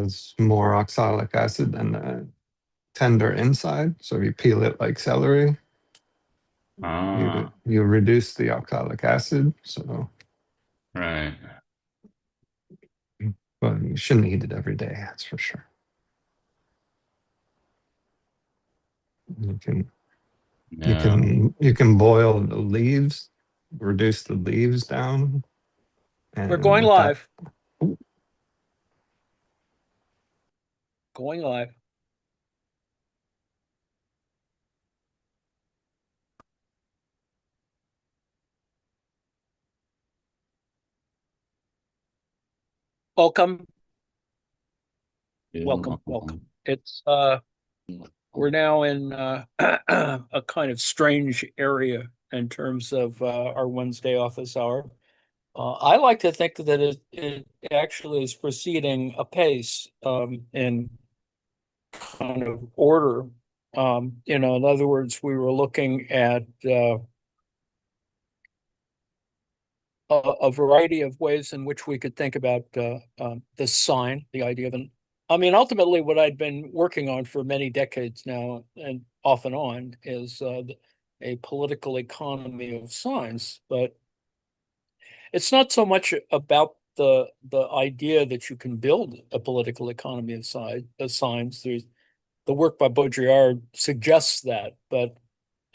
has more oxalic acid than the tender inside. So if you peel it like celery, you Ah, you reduce the oxalic acid. So, right. but you shouldn't eat it every day, that's for sure. You can you Yeah. can you can boil the leaves, reduce the leaves down, We're and going with that, live. Going live. Welcome, welcome, welcome. It's we're now in a kind of strange area in terms of our Wednesday office hour. I like to think that it actually is proceeding apace in kind of order. In other words, we were looking at a variety of ways in which we could think about the sign, the idea of an. I mean, ultimately, what I'd been working on for many decades now, and off and on, is a political economy of signs. But it's not so much about the idea that you can build a political economy of signs. There's the work by Baudrillard suggests that, but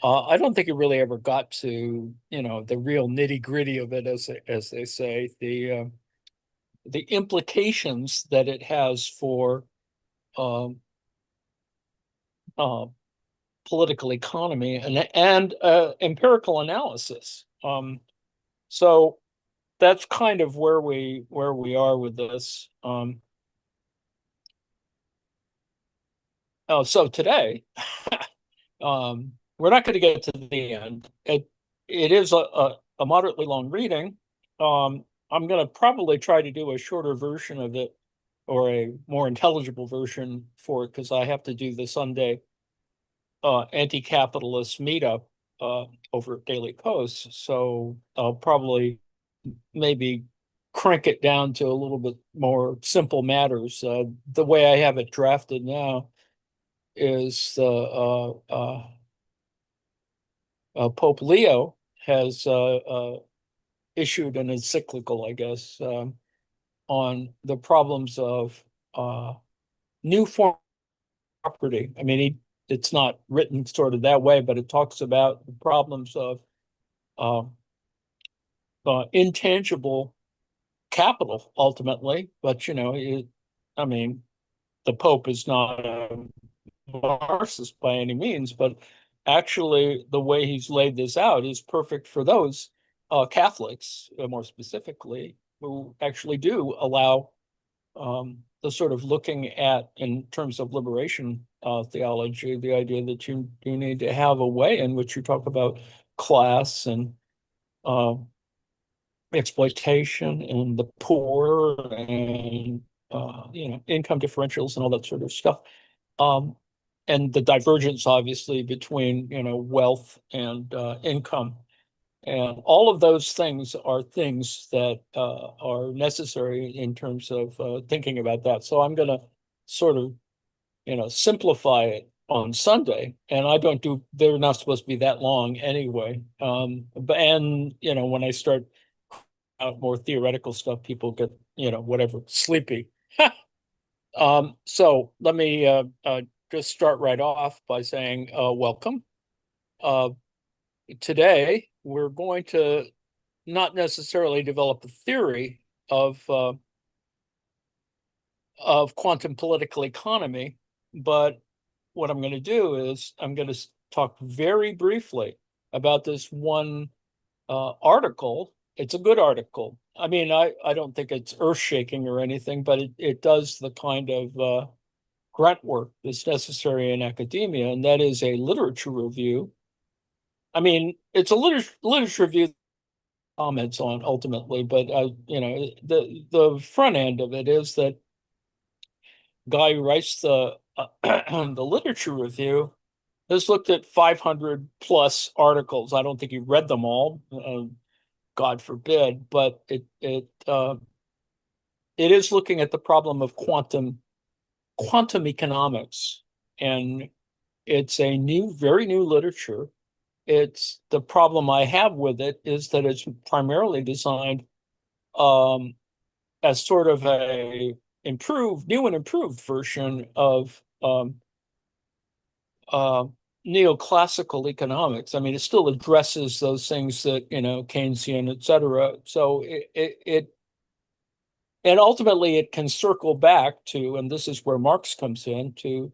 I don't think it really ever got to, the real nitty gritty of it, as they say, the implications that it has for um, uh, political economy and empirical analysis. So that's kind of where we are with this. So today, we're not going to get to the end. It is a moderately long reading. I'm going to probably try to do a shorter version of it or a more intelligible version for it because I have to do the Sunday anti-capitalist meetup over at Daily Post. So I'll probably maybe crank it down to a little bit more simple matters. The way I have it drafted now is Pope Leo has issued an encyclical, I guess, on the problems of new form property. I mean, it's not written sort of that way, but it talks about the problems of uh, intangible capital ultimately. But I mean, the Pope is not a Marxist by any means, but actually the way he's laid this out is perfect for those Catholics, more specifically, who actually do allow the sort of looking at, in terms of liberation theology, the idea that you need to have a way in which you talk about class and uh, exploitation and the poor and income differentials and all that sort of stuff. Um, and the divergence, obviously, between wealth and income, and all of those things are things that are necessary in terms of thinking about that. So I'm going to sort of simplify it on Sunday, and I don't do. They're not supposed to be that long anyway. But when I start out more theoretical stuff, people get whatever sleepy. So let me just start right off by saying welcome. Uh, Today, we're going to not necessarily develop a theory of quantum political economy, but what I'm going to do is I'm going to talk very briefly about this one article. It's a good article. I mean, I don't think it's earth shaking or anything, but it does the kind of grunt work that's necessary in academia, and that is a literature review. I mean, it's a literature review comments on ultimately, but the front end of it is that guy who writes the the literature review has looked at 500 plus articles. I don't think he read them all, God forbid, but it is looking at the problem of quantum quantum economics, and it's a very new literature. It's the problem I have with it is that it's primarily designed as sort of a new and improved version of uh, neoclassical economics. I mean, it still addresses those things that, Keynesian, et cetera. So and ultimately it can circle back to, and this is where Marx comes in, to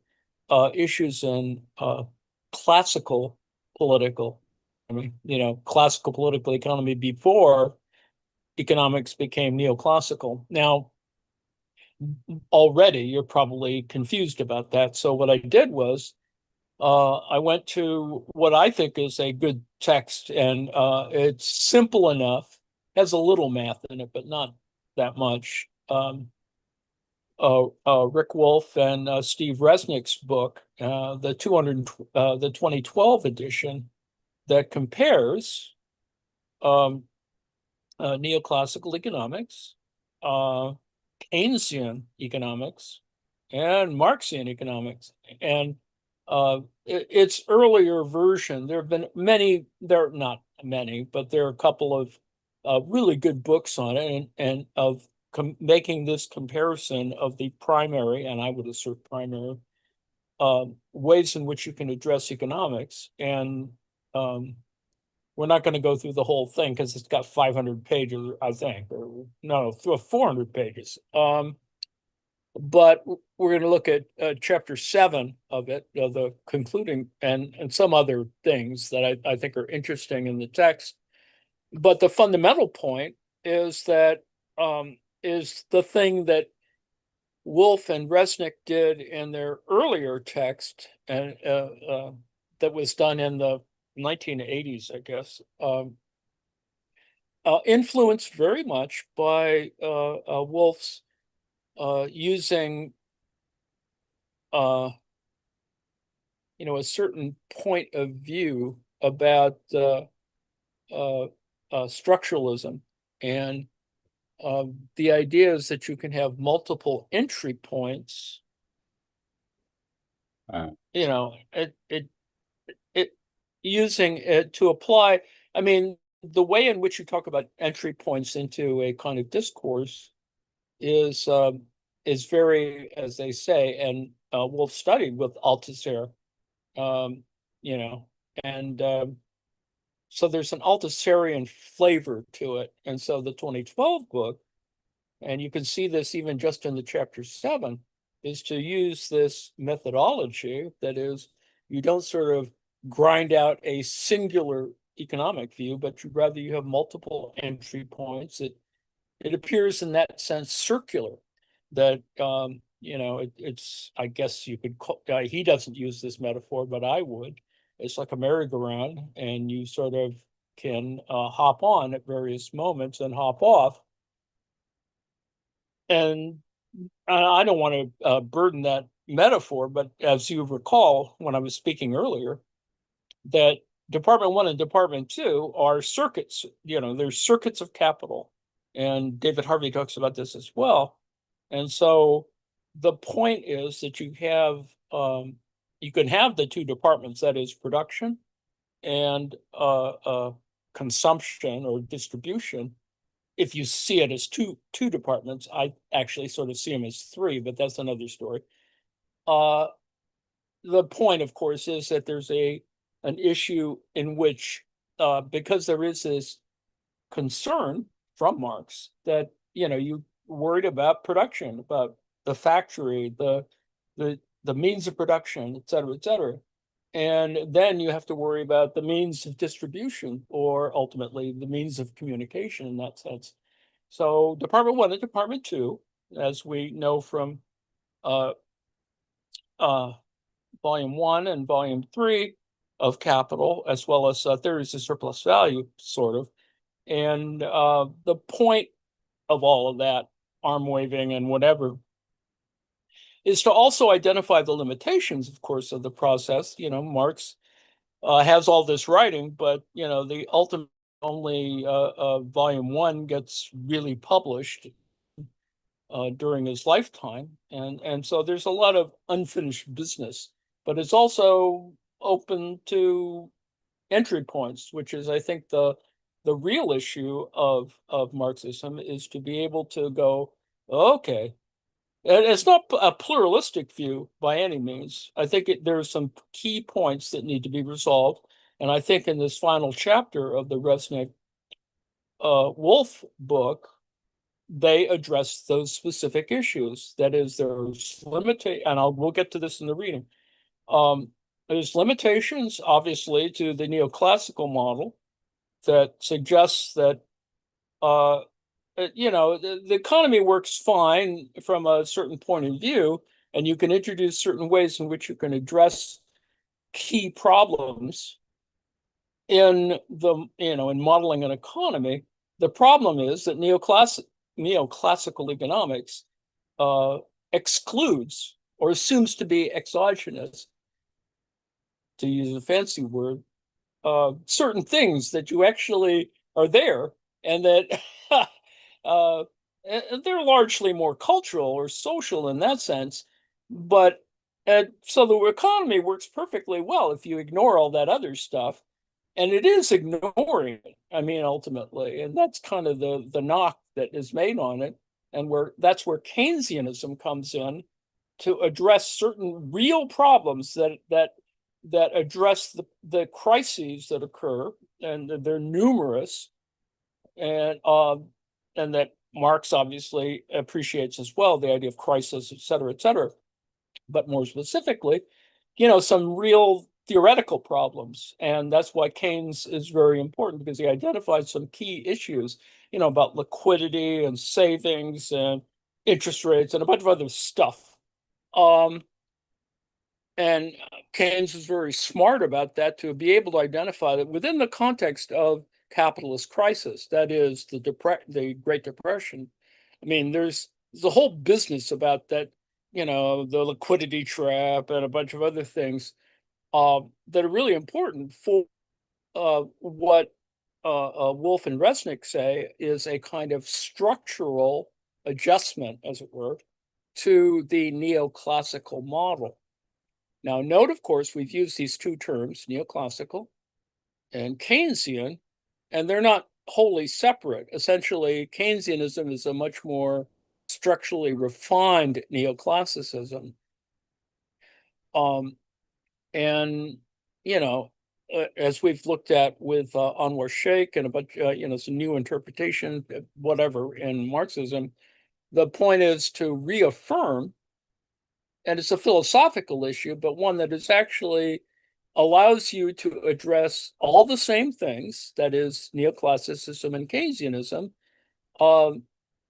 issues in classical political, classical political economy before economics became neoclassical. Now, already you're probably confused about that. So what I did was I went to what I think is a good text, and it's simple enough, has a little math in it, but not that much. Rick Wolf and Steve Resnick's book, the 2012 edition, that compares um, neoclassical economics, uh, Keynesian economics, and Marxian economics. And its earlier version, there have been many, there are not many, but there are a couple of really good books on it, and of making this comparison of the primary, and I would assert primary, ways in which you can address economics. And um, we're not going to go through the whole thing because it's got 500 pages, I think, or no, 400 pages. But we're going to look at chapter 7 of it, the concluding, and some other things that I think are interesting in the text. But the fundamental point is that is the thing that Wolf and Resnick did in their earlier text, and that was done in the 1980s, I guess, influenced very much by Wolf's using a certain point of view about structuralism, and the idea is that you can have multiple entry points. It using it to apply. I mean, the way in which you talk about entry points into a kind of discourse is very, as they say, and Wolf studied with Althusser, um, you know, and so there's an Althusserian flavor to it. And so the 2012 book, and you can see this even just in the chapter 7, is to use this methodology. That is, you don't sort of grind out a singular economic view, but you have multiple entry points. It appears in that sense circular, that it's, I guess you could call, he doesn't use this metaphor, but I would. It's like a merry-go-round, and you sort of can hop on at various moments and hop off. And I don't want to burden that metaphor, but as you recall, when I was speaking earlier, that Department 1 and Department 2 are circuits. There's circuits of capital, and David Harvey talks about this as well. And so the point is that you can have the two departments, that is production and consumption or distribution. If you see it as two departments, I actually sort of see them as three, but that's another story. The point, of course, is that there's an issue in which, because there is this concern from Marx that you worried about production, about the factory, the means of production, et cetera, et cetera. And then you have to worry about the means of distribution, or ultimately the means of communication in that sense. So Department 1 and Department 2, as we know from Volume 1 and Volume 3 of Capital, as well as Theories of Surplus Value, sort of. And the point of all of that, arm waving and whatever, is to also identify the limitations, of course, of the process. Marx has all this writing, but the ultimate only Volume 1 gets really published. during his lifetime, and so there's a lot of unfinished business, but it's also open to entry points, which is, I think, the real issue of Marxism, is to be able to go, okay, and it's not a pluralistic view by any means. I think there are some key points that need to be resolved, and I think in this final chapter of the Resnick Wolf book, they address those specific issues. That is, there's and we'll get to this in the reading. There's limitations, obviously, to the neoclassical model that suggests that the economy works fine from a certain point of view, and you can introduce certain ways in which you can address key problems in modeling an economy. The problem is that neoclassical economics excludes or assumes to be exogenous, to use a fancy word, certain things that you actually are there, and that they're largely more cultural or social in that sense. But so the economy works perfectly well if you ignore all that other stuff, and it is ignoring it. I mean, ultimately, and that's kind of the knock that is made on it, and that's where Keynesianism comes in to address certain real problems that address the crises that occur, and they're numerous, and that Marx obviously appreciates as well, the idea of crisis, et cetera, et cetera. But more specifically, some real theoretical problems. And that's why Keynes is very important, because he identifies some key issues, about liquidity and savings and interest rates and a bunch of other stuff. And Keynes is very smart about that, to be able to identify that within the context of capitalist crisis, that is the Great Depression. I mean, there's a whole business about that, the liquidity trap and a bunch of other things that are really important for what Wolf and Resnick say is a kind of structural adjustment, as it were, to the neoclassical model. Now, note, of course, we've used these two terms, neoclassical and Keynesian, and they're not wholly separate. Essentially, Keynesianism is a much more structurally refined neoclassicism. And, as we've looked at with Anwar Sheikh and a bunch, some new interpretation, whatever, in Marxism, the point is to reaffirm, and it's a philosophical issue, but one that is actually allows you to address all the same things, that is neoclassicism and Keynesianism,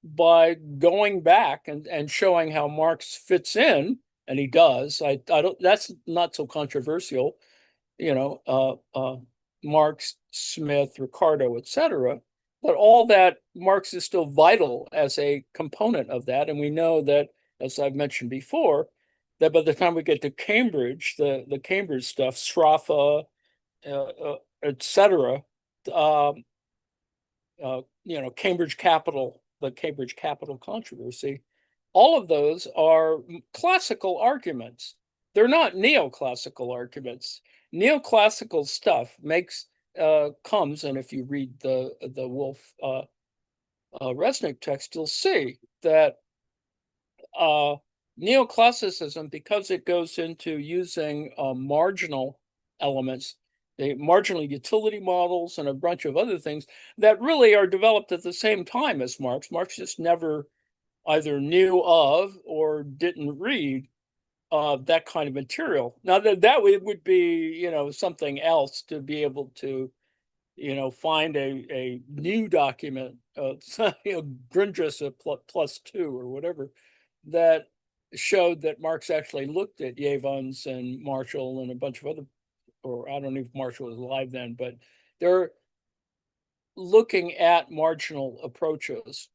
by going back and showing how Marx fits in, and he does. I don't. That's not so controversial, Marx, Smith, Ricardo, etc. But all that, Marx is still vital as a component of that, and we know that, as I've mentioned before, that by the time we get to Cambridge, the Cambridge stuff, Sraffa, etc., Cambridge Capital, the Cambridge Capital controversy, all of those are classical arguments. They're not neoclassical arguments. Neoclassical stuff comes, and if you read the Wolf Resnick text, you'll see that neoclassicism, because it goes into using marginal elements, the marginal utility models, and a bunch of other things that really are developed at the same time as Marx. Marx just never either knew of or didn't read that kind of material. Now that would be, something else to be able to, find a new document, Grundrisse +2 or whatever, that showed that Marx actually looked at Jevons and Marshall and a bunch of other, or I don't know if Marshall was alive then, but they're looking at marginal approaches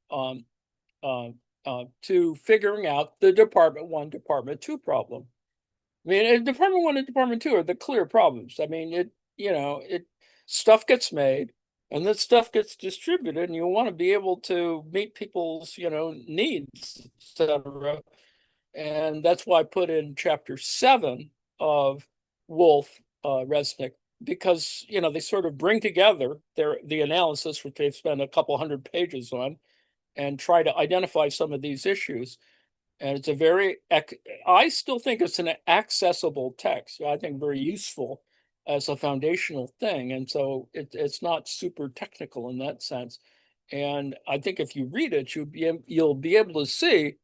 to figuring out the Department 1, Department 2 problem. I mean, Department 1 and Department 2 are the clear problems. I mean, stuff gets made, and this stuff gets distributed, and you want to be able to meet people's, needs, etc. And that's why I put in chapter 7 of Wolf, Resnick, because they sort of bring together the analysis, which they've spent a couple hundred pages on, and try to identify some of these issues. And it's I still think it's an accessible text. I think very useful as a foundational thing. And so it's not super technical in that sense. And I think if you read it, you'll be able to see,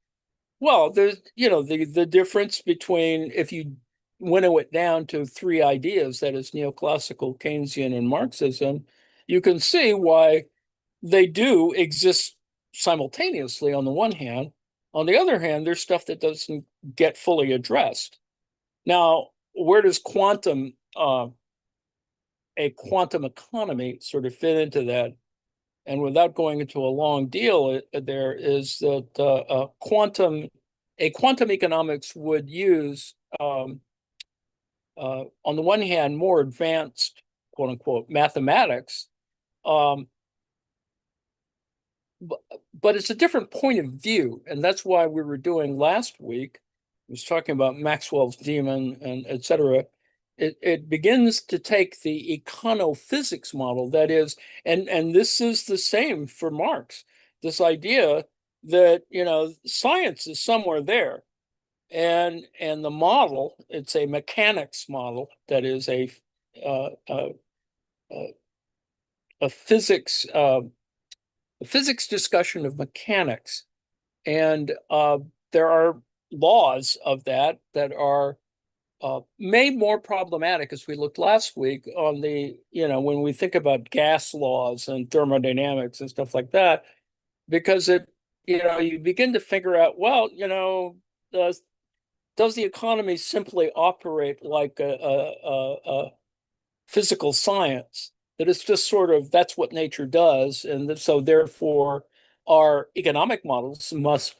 well, there's, the difference between, if you winnow it down to three ideas, that is neoclassical, Keynesian, and Marxism, you can see why they do exist simultaneously on the one hand. On the other hand, there's stuff that doesn't get fully addressed. Now, where does a quantum economy sort of fit into that? And without going into a long deal, there is that quantum economics would use, on the one hand, more advanced, quote unquote, mathematics, um, but it's a different point of view. And that's why we were doing last week, I was talking about Maxwell's demon and et cetera. It begins to take the econophysics model, that is, and this is the same for Marx, this idea that, science is somewhere there. And the model, it's a mechanics model, that is uh, uh, a physics discussion of mechanics. And there are laws of that are made more problematic, as we looked last week on when we think about gas laws and thermodynamics and stuff like that, because you begin to figure out, well, does the economy simply operate like a physical science? That it's just sort of, that's what nature does. And so therefore our economic models must,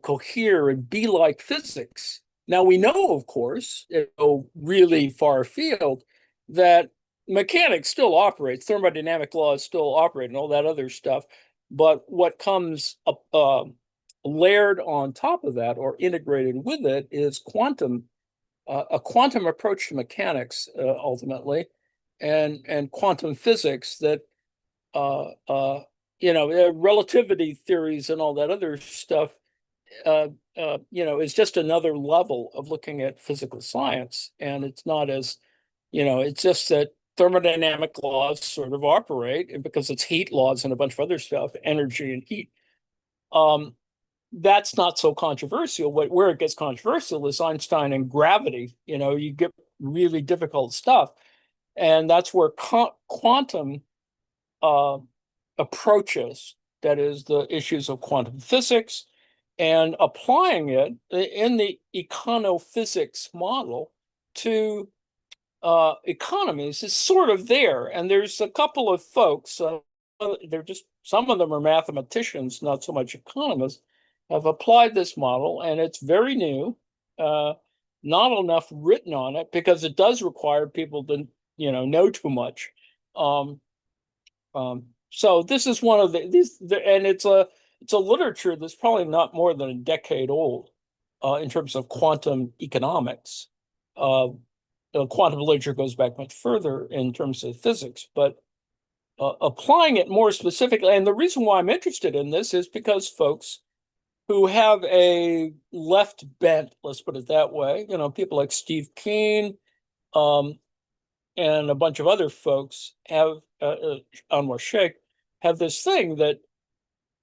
cohere and be like physics. Now we know, of course, go really far afield, that mechanics still operates, thermodynamic laws still operate, and all that other stuff. But what comes up, layered on top of that, or integrated with it, is a quantum approach to mechanics, ultimately, and quantum physics that relativity theories and all that other stuff, is just another level of looking at physical science. And it's not as, it's just that thermodynamic laws sort of operate, and because it's heat laws and a bunch of other stuff, energy and heat. That's not so controversial. Where it gets controversial is Einstein and gravity. You get really difficult stuff. And that's where quantum approaches, that is, the issues of quantum physics, and applying it in the econophysics model to economies is sort of there. And there's a couple of folks, some of them are mathematicians, not so much economists, have applied this model, and it's very new. Not enough written on it, because it does require people to, know too much. So this is one of and it's a literature that's probably not more than a decade old, in terms of quantum economics. The quantum literature goes back much further in terms of physics, but applying it more specifically. And the reason why I'm interested in this is because folks who have a left bent, let's put it that way, people like Steve Keen, and a bunch of other folks have, Anwar Sheikh, have this thing that,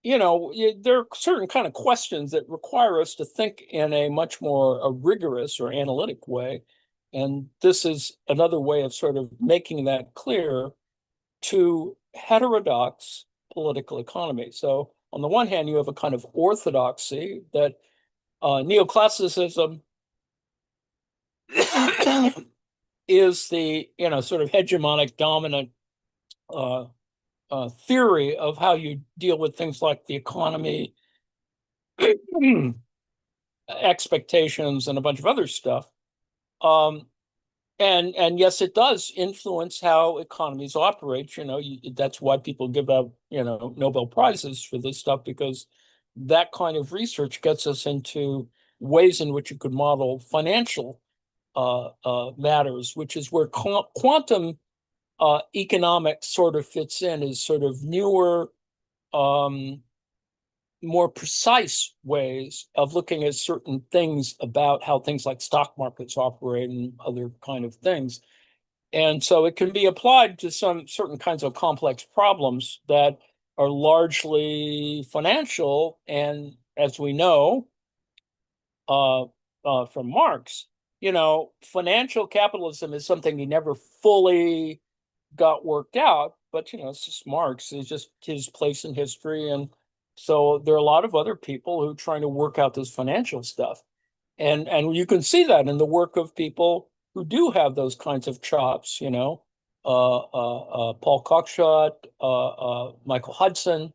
there are certain kind of questions that require us to think in a much more rigorous or analytic way. And this is another way of sort of making that clear to heterodox political economy. So on the one hand, you have a kind of orthodoxy that neoclassicism is the, sort of hegemonic dominant theory of how you deal with things like the economy, expectations, and a bunch of other stuff. And yes, it does influence how economies operate. That's why people give out, Nobel Prizes for this stuff, because that kind of research gets us into ways in which you could model financial matters, which is where quantum economics sort of fits in, is sort of newer, um, more precise ways of looking at certain things about how things like stock markets operate and other kind of things. And so it can be applied to some certain kinds of complex problems that are largely financial. And as we know from Marx, financial capitalism is something he never fully got worked out. But it's just Marx. It's just his place in history. And so there are a lot of other people who are trying to work out this financial stuff. And you can see that in the work of people who do have those kinds of chops, Paul Cockshott, Michael Hudson,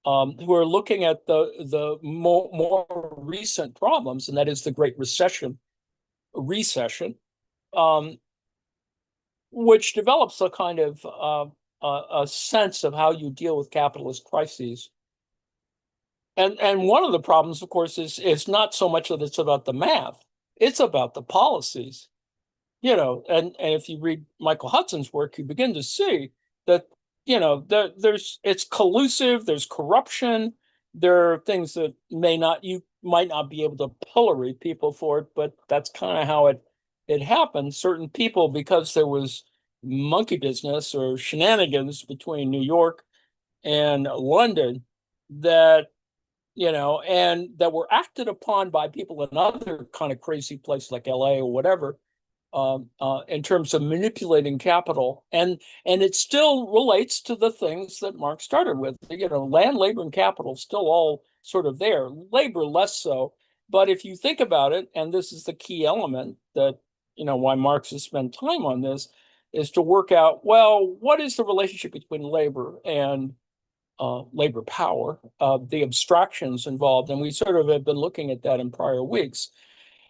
who are looking at the more recent problems, and that is the Great Recession, um, which develops a kind of a sense of how you deal with capitalist crises. And one of the problems, of course, is not so much that it's about the math; it's about the policies. And if you read Michael Hudson's work, you begin to see that it's collusive, there's corruption, there are things that you might not be able to pillory people for it, but that's kind of how it happened. Certain people, because there was monkey business or shenanigans between New York and London, that and that were acted upon by people in other kind of crazy places like LA or whatever, in terms of manipulating capital. And it still relates to the things that Marx started with. Land, labor, and capital still all sort of there. Labor less so. But if you think about it, and this is the key element that, why Marx has spent time on this, is to work out, well, what is the relationship between labor and labor power, the abstractions involved. And we sort of have been looking at that in prior weeks.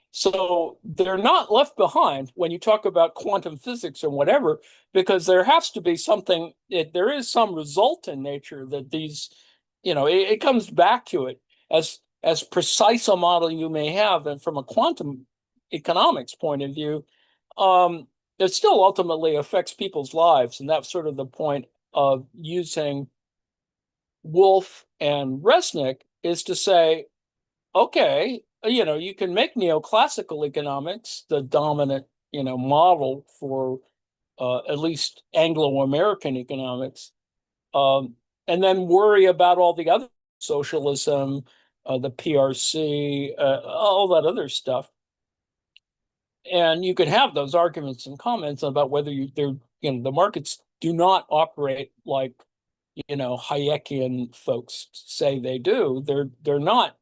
So they're not left behind when you talk about quantum physics or whatever, because there has to be something, there is some result in nature that these, it comes back to it as precise a model you may have. And from a quantum economics point of view, it still ultimately affects people's lives. And that's sort of the point of using Wolf and Resnick, is to say, okay, you can make neoclassical economics the dominant, model for at least Anglo-American economics, and then worry about all the other socialism, the PRC, all that other stuff. And you could have those arguments and comments about whether the markets do not operate like Hayekian folks say they do. They're not.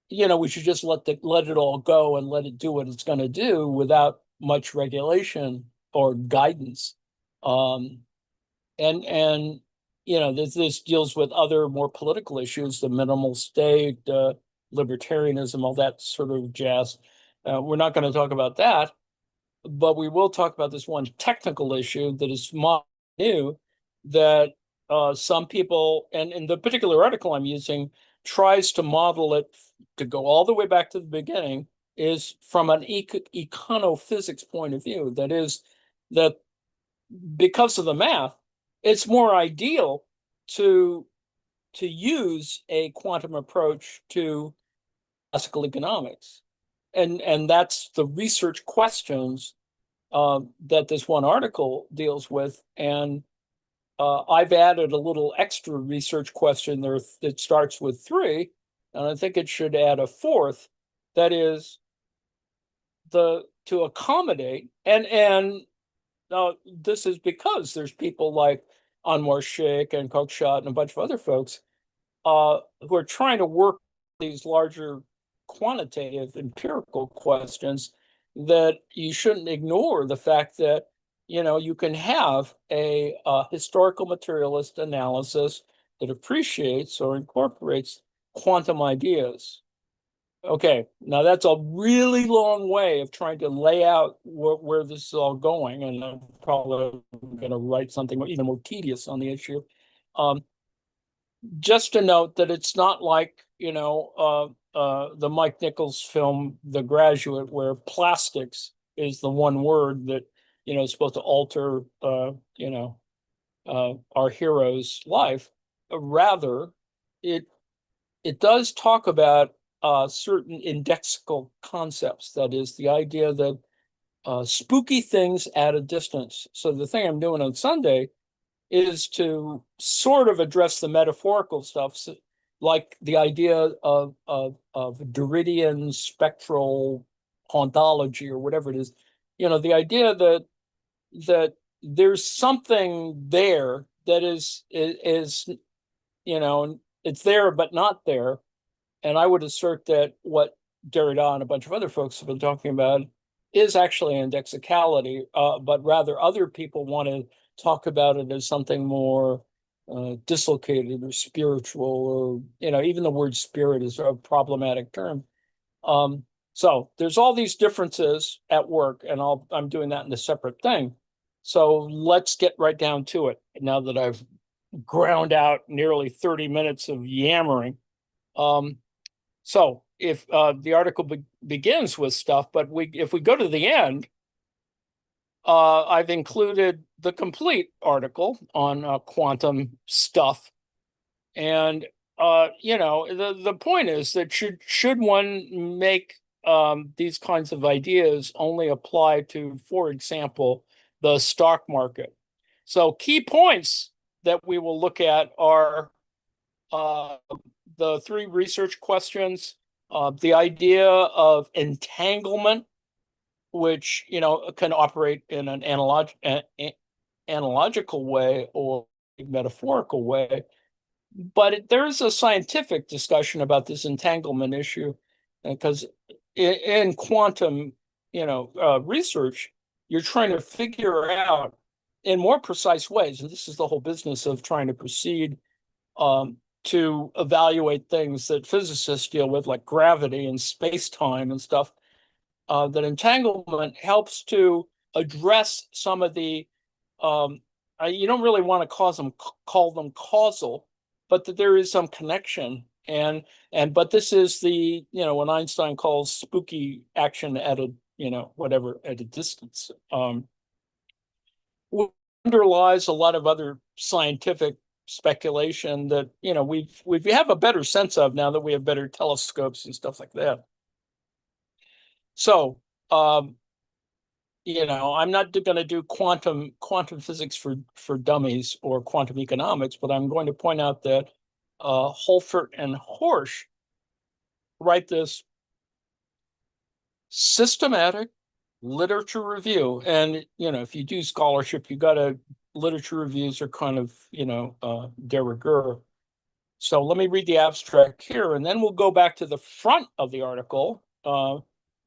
We should just let it all go and let it do what it's going to do without much regulation or guidance. And this deals with other more political issues, the minimal state, libertarianism, all that sort of jazz. We're not going to talk about that, but we will talk about this one technical issue that is new, that some people, and in the particular article I'm using, tries to model it to go all the way back to the beginning, is from an econophysics point of view. That is, that because of the math, it's more ideal to use a quantum approach to classical economics. And that's the research questions that this one article deals with. And I've added a little extra research question there that starts with 3, and I think it should add a 4th. That is to accommodate, and this is because there's people like Anwar Sheikh and Kokshot and a bunch of other folks who are trying to work these larger quantitative empirical questions, that you shouldn't ignore the fact that you can have a historical materialist analysis that appreciates or incorporates quantum ideas. Okay, now that's a really long way of trying to lay out where this is all going, and I'm probably going to write something even more tedious on the issue. Um, just to note that it's not like, the Mike Nichols film, The Graduate, where plastics is the one word that, is supposed to alter, our hero's life. Rather, it it does talk about certain indexical concepts. That is the idea that spooky things at a distance. So the thing I'm doing on Sunday is to sort of address the metaphorical stuff, so, like the idea of Derridian spectral hauntology or whatever it is. The idea that there's something there that is it's there but not there. And I would assert that what Derrida and a bunch of other folks have been talking about is actually indexicality, but rather other people want to talk about it as something more dislocated or spiritual, or even the word spirit is a problematic term. So there's all these differences at work, and I'm doing that in a separate thing. So let's get right down to it now that I've ground out nearly 30 minutes of yammering. So if the article begins with stuff, but if we go to the end, I've included the complete article on quantum stuff, and the point is that should one make these kinds of ideas only apply to, for example, the stock market? So key points that we will look at are uh, the three research questions, the idea of entanglement, which can operate in an analogical way or metaphorical way, but there's a scientific discussion about this entanglement issue, because in quantum, research, you're trying to figure out in more precise ways, and this is the whole business of trying to proceed to evaluate things that physicists deal with, like gravity and space-time and stuff. That entanglement helps to address some of the you don't really want to call them causal, but that there is some connection. But this is the, what Einstein calls spooky action at a, whatever, at a distance. Underlies a lot of other scientific speculation that we have a better sense of now that we have better telescopes and stuff like that. So I'm not going to do quantum physics for dummies or quantum economics, but I'm going to point out that Holfert and Horsch write this systematic literature review. And if you do scholarship, literature reviews are kind of de rigueur. So let me read the abstract here, and then we'll go back to the front of the article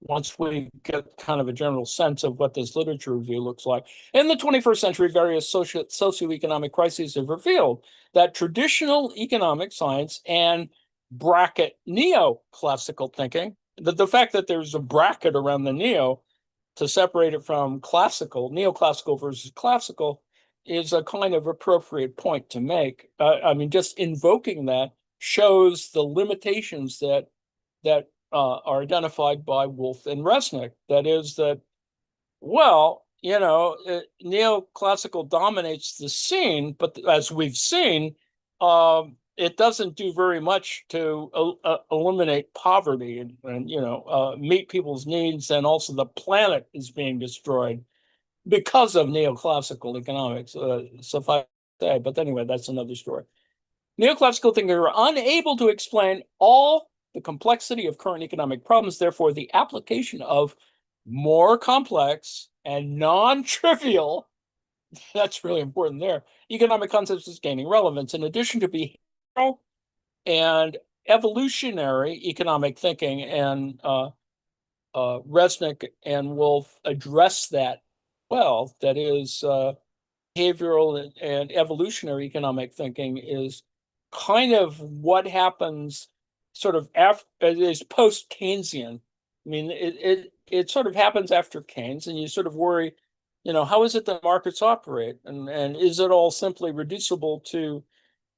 once we get kind of a general sense of what this literature review looks like. In the 21st century, various socioeconomic crises have revealed that traditional economic science and bracket neoclassical thinking, that the fact that there's a bracket around the neo to separate it from neoclassical versus classical, is a kind of appropriate point to make. I mean, just invoking that shows the limitations that are identified by Wolff and Resnick. That is that, well, neoclassical dominates the scene, but as we've seen, it doesn't do very much to eliminate poverty and meet people's needs, and also the planet is being destroyed because of neoclassical economics. Suffice to say, but anyway, that's another story. Neoclassical thinkers are unable to explain all the complexity of current economic problems. Therefore, the application of more complex and non-trivial, that's really important there, economic concepts is gaining relevance. In addition to behavioral and evolutionary economic thinking, and Resnick and Wolff address that well. That is, behavioral and evolutionary economic thinking is kind of what happens sort of is post-Keynesian. I mean, it sort of happens after Keynes, and you sort of worry, how is it that markets operate, and is it all simply reducible to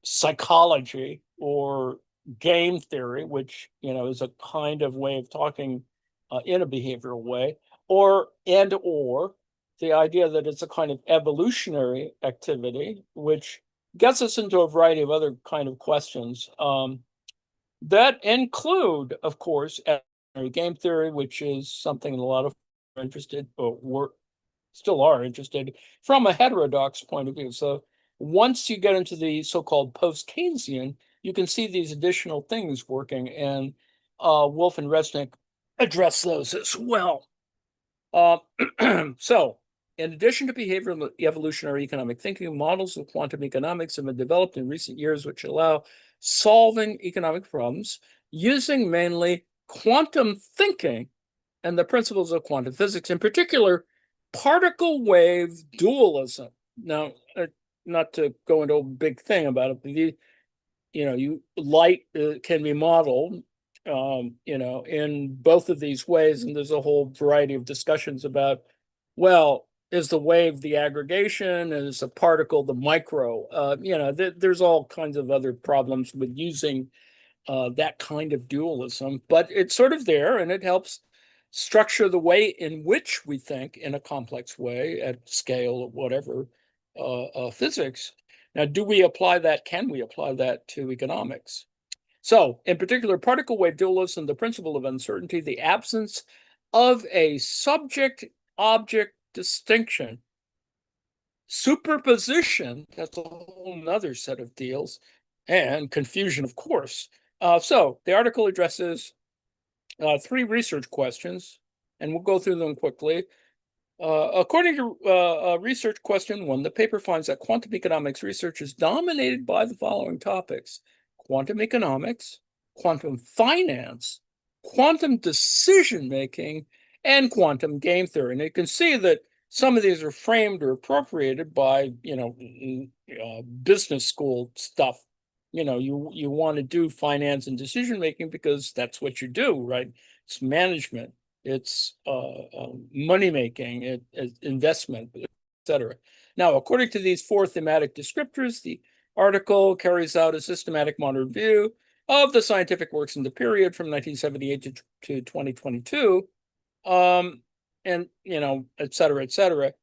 psychology or game theory, which is a kind of way of talking in a behavioral way, or the idea that it's a kind of evolutionary activity, which gets us into a variety of other kind of questions that include, of course, evolutionary game theory, which is something a lot of are interested, or still are interested from a heterodox point of view. So once you get into the so-called post-Keynesian, you can see these additional things working, and Wolf and Resnick address those as well. So, in addition to behavioral evolutionary economic thinking, models of quantum economics have been developed in recent years which allow solving economic problems using mainly quantum thinking and the principles of quantum physics, in particular, particle wave dualism. Now, not to go into a big thing about it, but light can be modeled, in both of these ways, and there's a whole variety of discussions about, well, is the wave the aggregation, is a particle the micro? There's all kinds of other problems with using that kind of dualism, but it's sort of there, and it helps structure the way in which we think in a complex way at scale or whatever physics. Now, do we apply that? Can we apply that to economics? So, in particular, particle wave dualism, the principle of uncertainty, the absence of a subject-object distinction, superposition, that's a whole nother set of deals, and confusion, of course. So, the article addresses 3 research questions, and we'll go through them quickly. According to research question 1, the paper finds that quantum economics research is dominated by the following topics: quantum economics, quantum finance, quantum decision-making, and quantum game theory. And you can see that some of these are framed or appropriated by, business school stuff. You want to do finance and decision-making because that's what you do, right? It's management. It's money making, it's investment, etc. Now, according to these 4 thematic descriptors, the article carries out a systematic modern view of the scientific works in the period from 1978 to 2022, and et cetera, et cetera.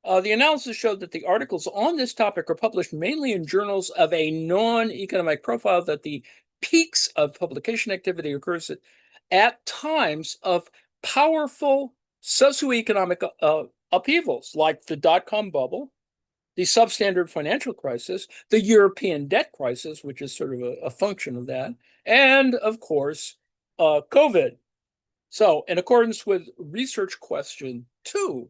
The analysis showed that the articles on this topic are published mainly in journals of a non-economic profile, that the peaks of publication activity occurs at times of powerful socioeconomic upheavals, like the dot-com bubble, the substandard financial crisis, the European debt crisis, which is sort of a function of that, and of course, COVID. So, in accordance with research question 2,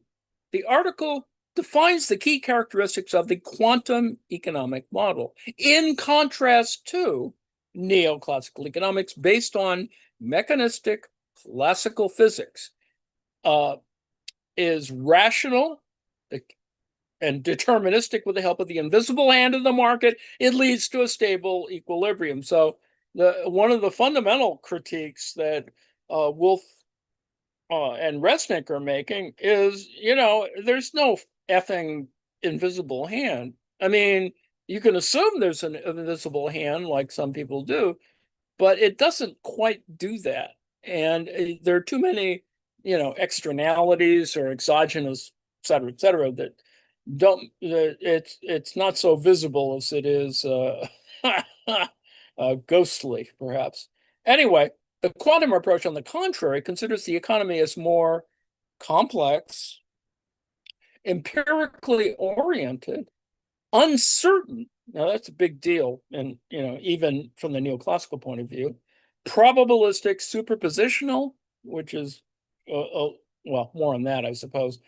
the article defines the key characteristics of the quantum economic model, in contrast to neoclassical economics based on mechanistic classical physics. Is rational and deterministic with the help of the invisible hand of the market. It leads to a stable equilibrium. So one of the fundamental critiques that Wolf and Resnick are making is, there's no effing invisible hand. I mean, you can assume there's an invisible hand like some people do, but it doesn't quite do that. And there are too many, externalities or exogenous, et cetera, that don't, it's not so visible as it is ghostly, perhaps. Anyway, the quantum approach, on the contrary, considers the economy as more complex, empirically oriented, uncertain. Now, that's a big deal, and even from the neoclassical point of view, probabilistic, superpositional, which is well, more on that, I suppose,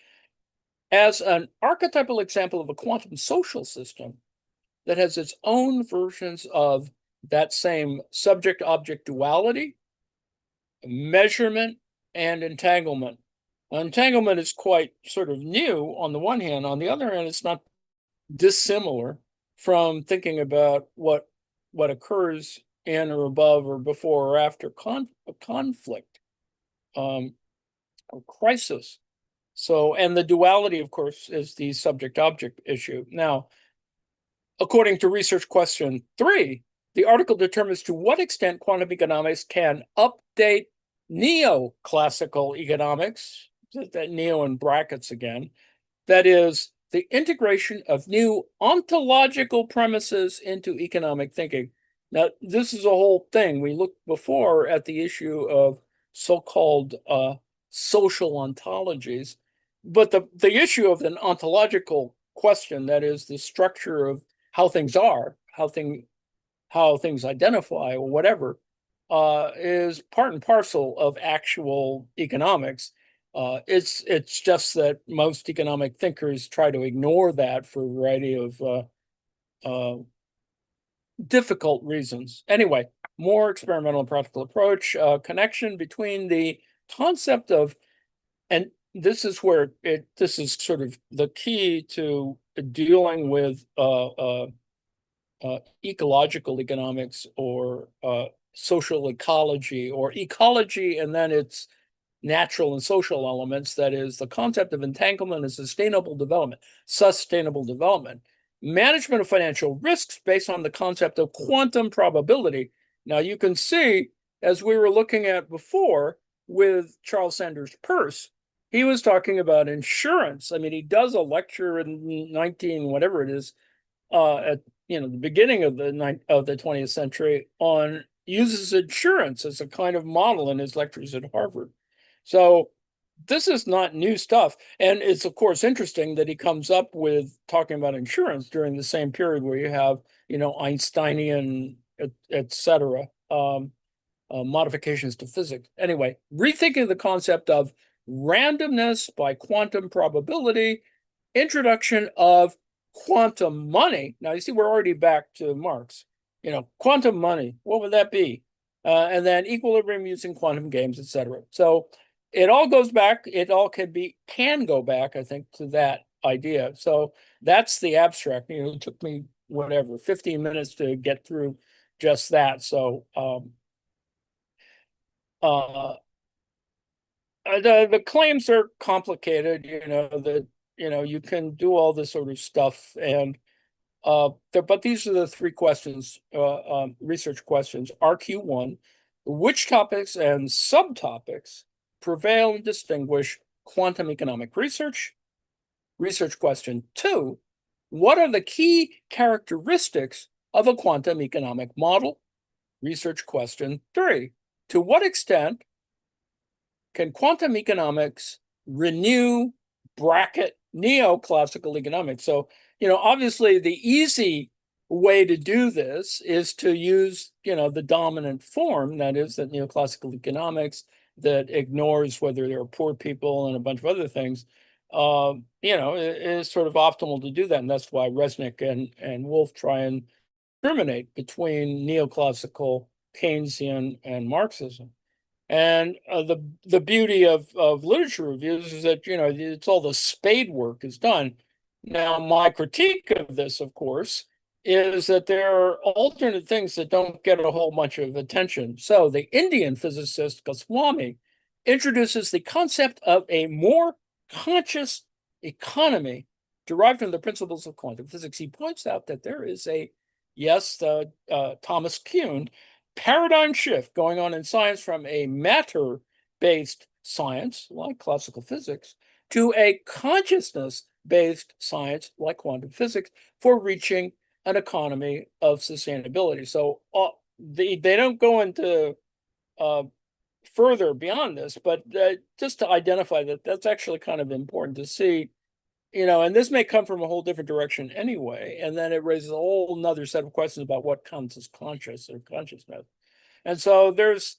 as an archetypal example of a quantum social system that has its own versions of that same subject-object duality, measurement, and entanglement. Entanglement is quite sort of new on the one hand. On the other hand, it's not dissimilar from thinking about what occurs in or above or before or after conflict, or crisis. So, and the duality, of course, is the subject-object issue. Now, according to research question 3, the article determines to what extent quantum economics can update neoclassical economics, that neo in brackets again, that is, the integration of new ontological premises into economic thinking. Now, this is a whole thing. We looked before at the issue of so-called social ontologies, but the issue of an ontological question, that is the structure of how things are, how things identify or whatever, is part and parcel of actual economics. It's just that most economic thinkers try to ignore that for a variety of difficult reasons. Anyway, more experimental and practical approach, connection between the concept of, and this is where this is sort of the key to dealing with ecological economics or social ecology or ecology, and then its natural and social elements, that is the concept of entanglement and sustainable development, management of financial risks based on the concept of quantum probability. Now you can see, as we were looking at before with Charles Sanders Peirce, he was talking about insurance. I mean, he does a lecture in 19 whatever it is at the beginning of the 20th century on uses insurance as a kind of model in his lectures at Harvard. So this is not new stuff. And it's, of course, interesting that he comes up with talking about insurance during the same period where you have, Einsteinian, et cetera, modifications to physics. Anyway, rethinking the concept of randomness by quantum probability, introduction of quantum money. Now, you see, we're already back to Marx. Quantum money, what would that be? And then equilibrium using quantum games, et cetera. So it all goes back, it all can go back, I think, to that idea. So that's the abstract. It took me, 15 minutes to get through just that. So the claims are complicated, that, you can do all this sort of stuff. And but these are the 3 questions, research questions. RQ1, which topics and subtopics prevail and distinguish quantum economic research? Research question 2, what are the key characteristics of a quantum economic model? Research question 3, to what extent can quantum economics renew neoclassical economics? So, obviously the easy way to do this is to use, the dominant form, that is, that neoclassical economics that ignores whether there are poor people and a bunch of other things, it is sort of optimal to do that. And that's why Resnick and Wolff try and discriminate between neoclassical, Keynesian, and Marxism. And the beauty of literature reviews is that, it's all the spade work is done. Now, my critique of this, of course, is that there are alternate things that don't get a whole bunch of attention. So the Indian physicist Goswami introduces the concept of a more conscious economy derived from the principles of quantum physics. He points out that there is Thomas Kuhn, paradigm shift going on in science from a matter-based science, like classical physics, to a consciousness-based science, like quantum physics, for reaching an economy of sustainability. So they don't go into further beyond this, but just to identify that that's actually kind of important to see, and this may come from a whole different direction anyway, and then it raises a whole nother set of questions about what counts as conscious or consciousness. And so there's,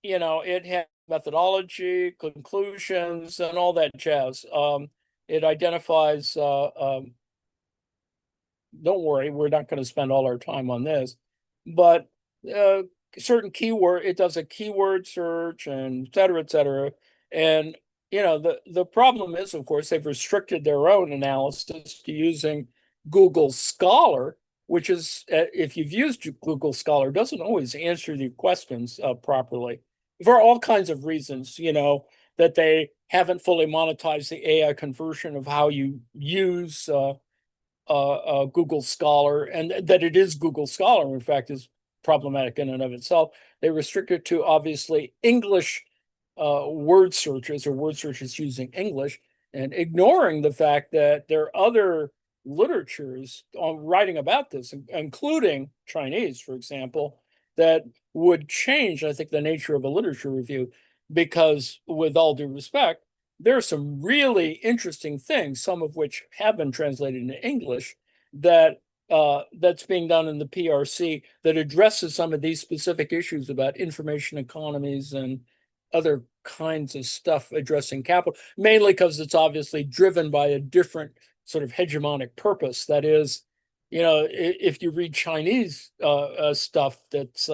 it has methodology, conclusions, and all that jazz. It identifies, don't worry, we're not going to spend all our time on this, but certain keyword, it does a keyword search and et cetera, et cetera. And, the problem is, of course, they've restricted their own analysis to using Google Scholar, which is, if you've used Google Scholar, doesn't always answer the questions properly for all kinds of reasons, that they haven't fully monetized the AI conversion of how you use Google Scholar, and that it is Google Scholar, in fact, is problematic in and of itself. They restrict it to obviously English word searches or word searches using English, and ignoring the fact that there are other literatures on writing about this, including Chinese, for example, that would change, I think, the nature of a literature review. Because, with all due respect, there are some really interesting things, some of which have been translated into English, that's being done in the PRC that addresses some of these specific issues about information economies and other kinds of stuff addressing capital, mainly because it's obviously driven by a different sort of hegemonic purpose. That is, if you read Chinese stuff that's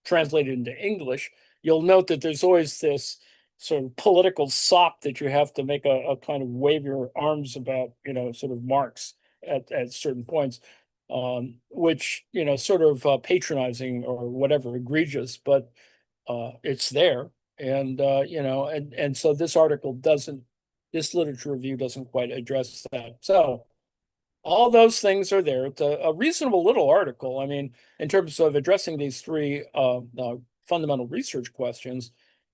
translated into English, you'll note that there's always this sort of political sop that you have to make a kind of wave your arms about, sort of marks at certain points, which, sort of patronizing or whatever, egregious, but it's there. And, and so this literature review doesn't quite address that. So all those things are there. It's a reasonable little article. I mean, in terms of addressing these three fundamental research questions.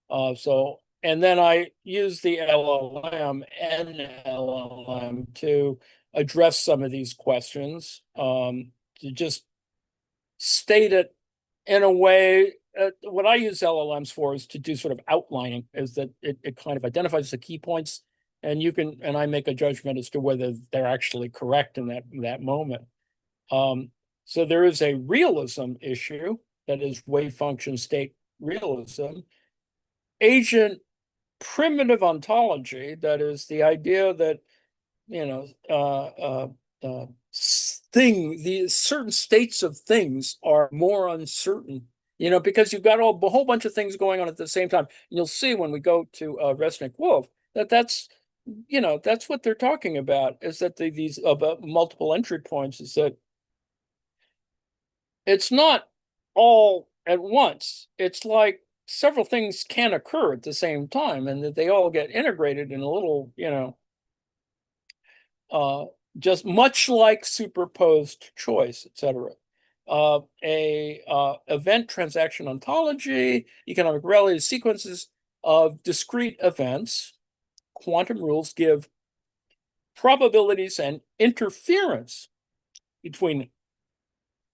And then I use the LLM and LLM to address some of these questions, to just state it in a way. What I use LLMs for is to do sort of outlining, is that it kind of identifies the key points, and I make a judgment as to whether they're actually correct in that moment. So there is a realism issue, that is wave function state realism. Agent primitive ontology, that is the idea that, these certain states of things are more uncertain, because you've got a whole bunch of things going on at the same time. And you'll see when we go to Resnick Wolf that's what they're talking about, is that these about multiple entry points, is that it's not all at once. It's like several things can occur at the same time, and that they all get integrated in a little, just much like superposed choice, etc. Event transaction ontology, economic relative sequences of discrete events. Quantum rules give probabilities and interference between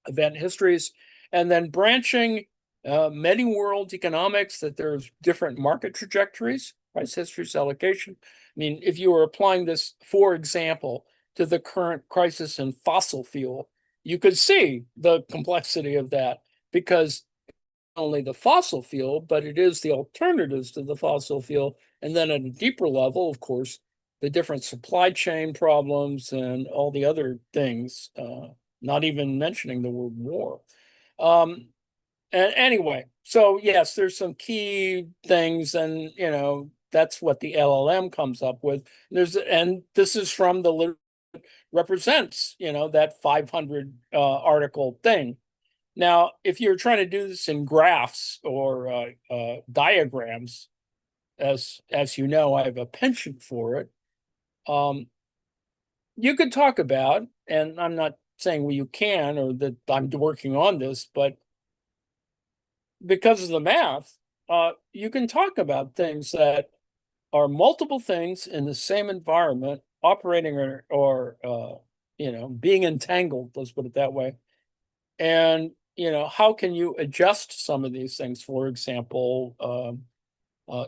event histories, and then branching many world economics, that there's different market trajectories, price histories, allocation. I mean, if you were applying this, for example, to the current crisis in fossil fuel, you could see the complexity of that, because only the fossil fuel, but it is the alternatives to the fossil fuel. And then at a deeper level, of course, the different supply chain problems and all the other things, not even mentioning the word war. And anyway, so yes, there's some key things, and that's what the LLM comes up with. And this is from the represents, that 500 article thing. Now, if you're trying to do this in graphs or diagrams, as you know, I have a penchant for it. You could talk about, and I'm not saying you can, or that I'm working on this, but because of the math, you can talk about things that are multiple things in the same environment operating, or being entangled, let's put it that way. And how can you adjust some of these things? For example,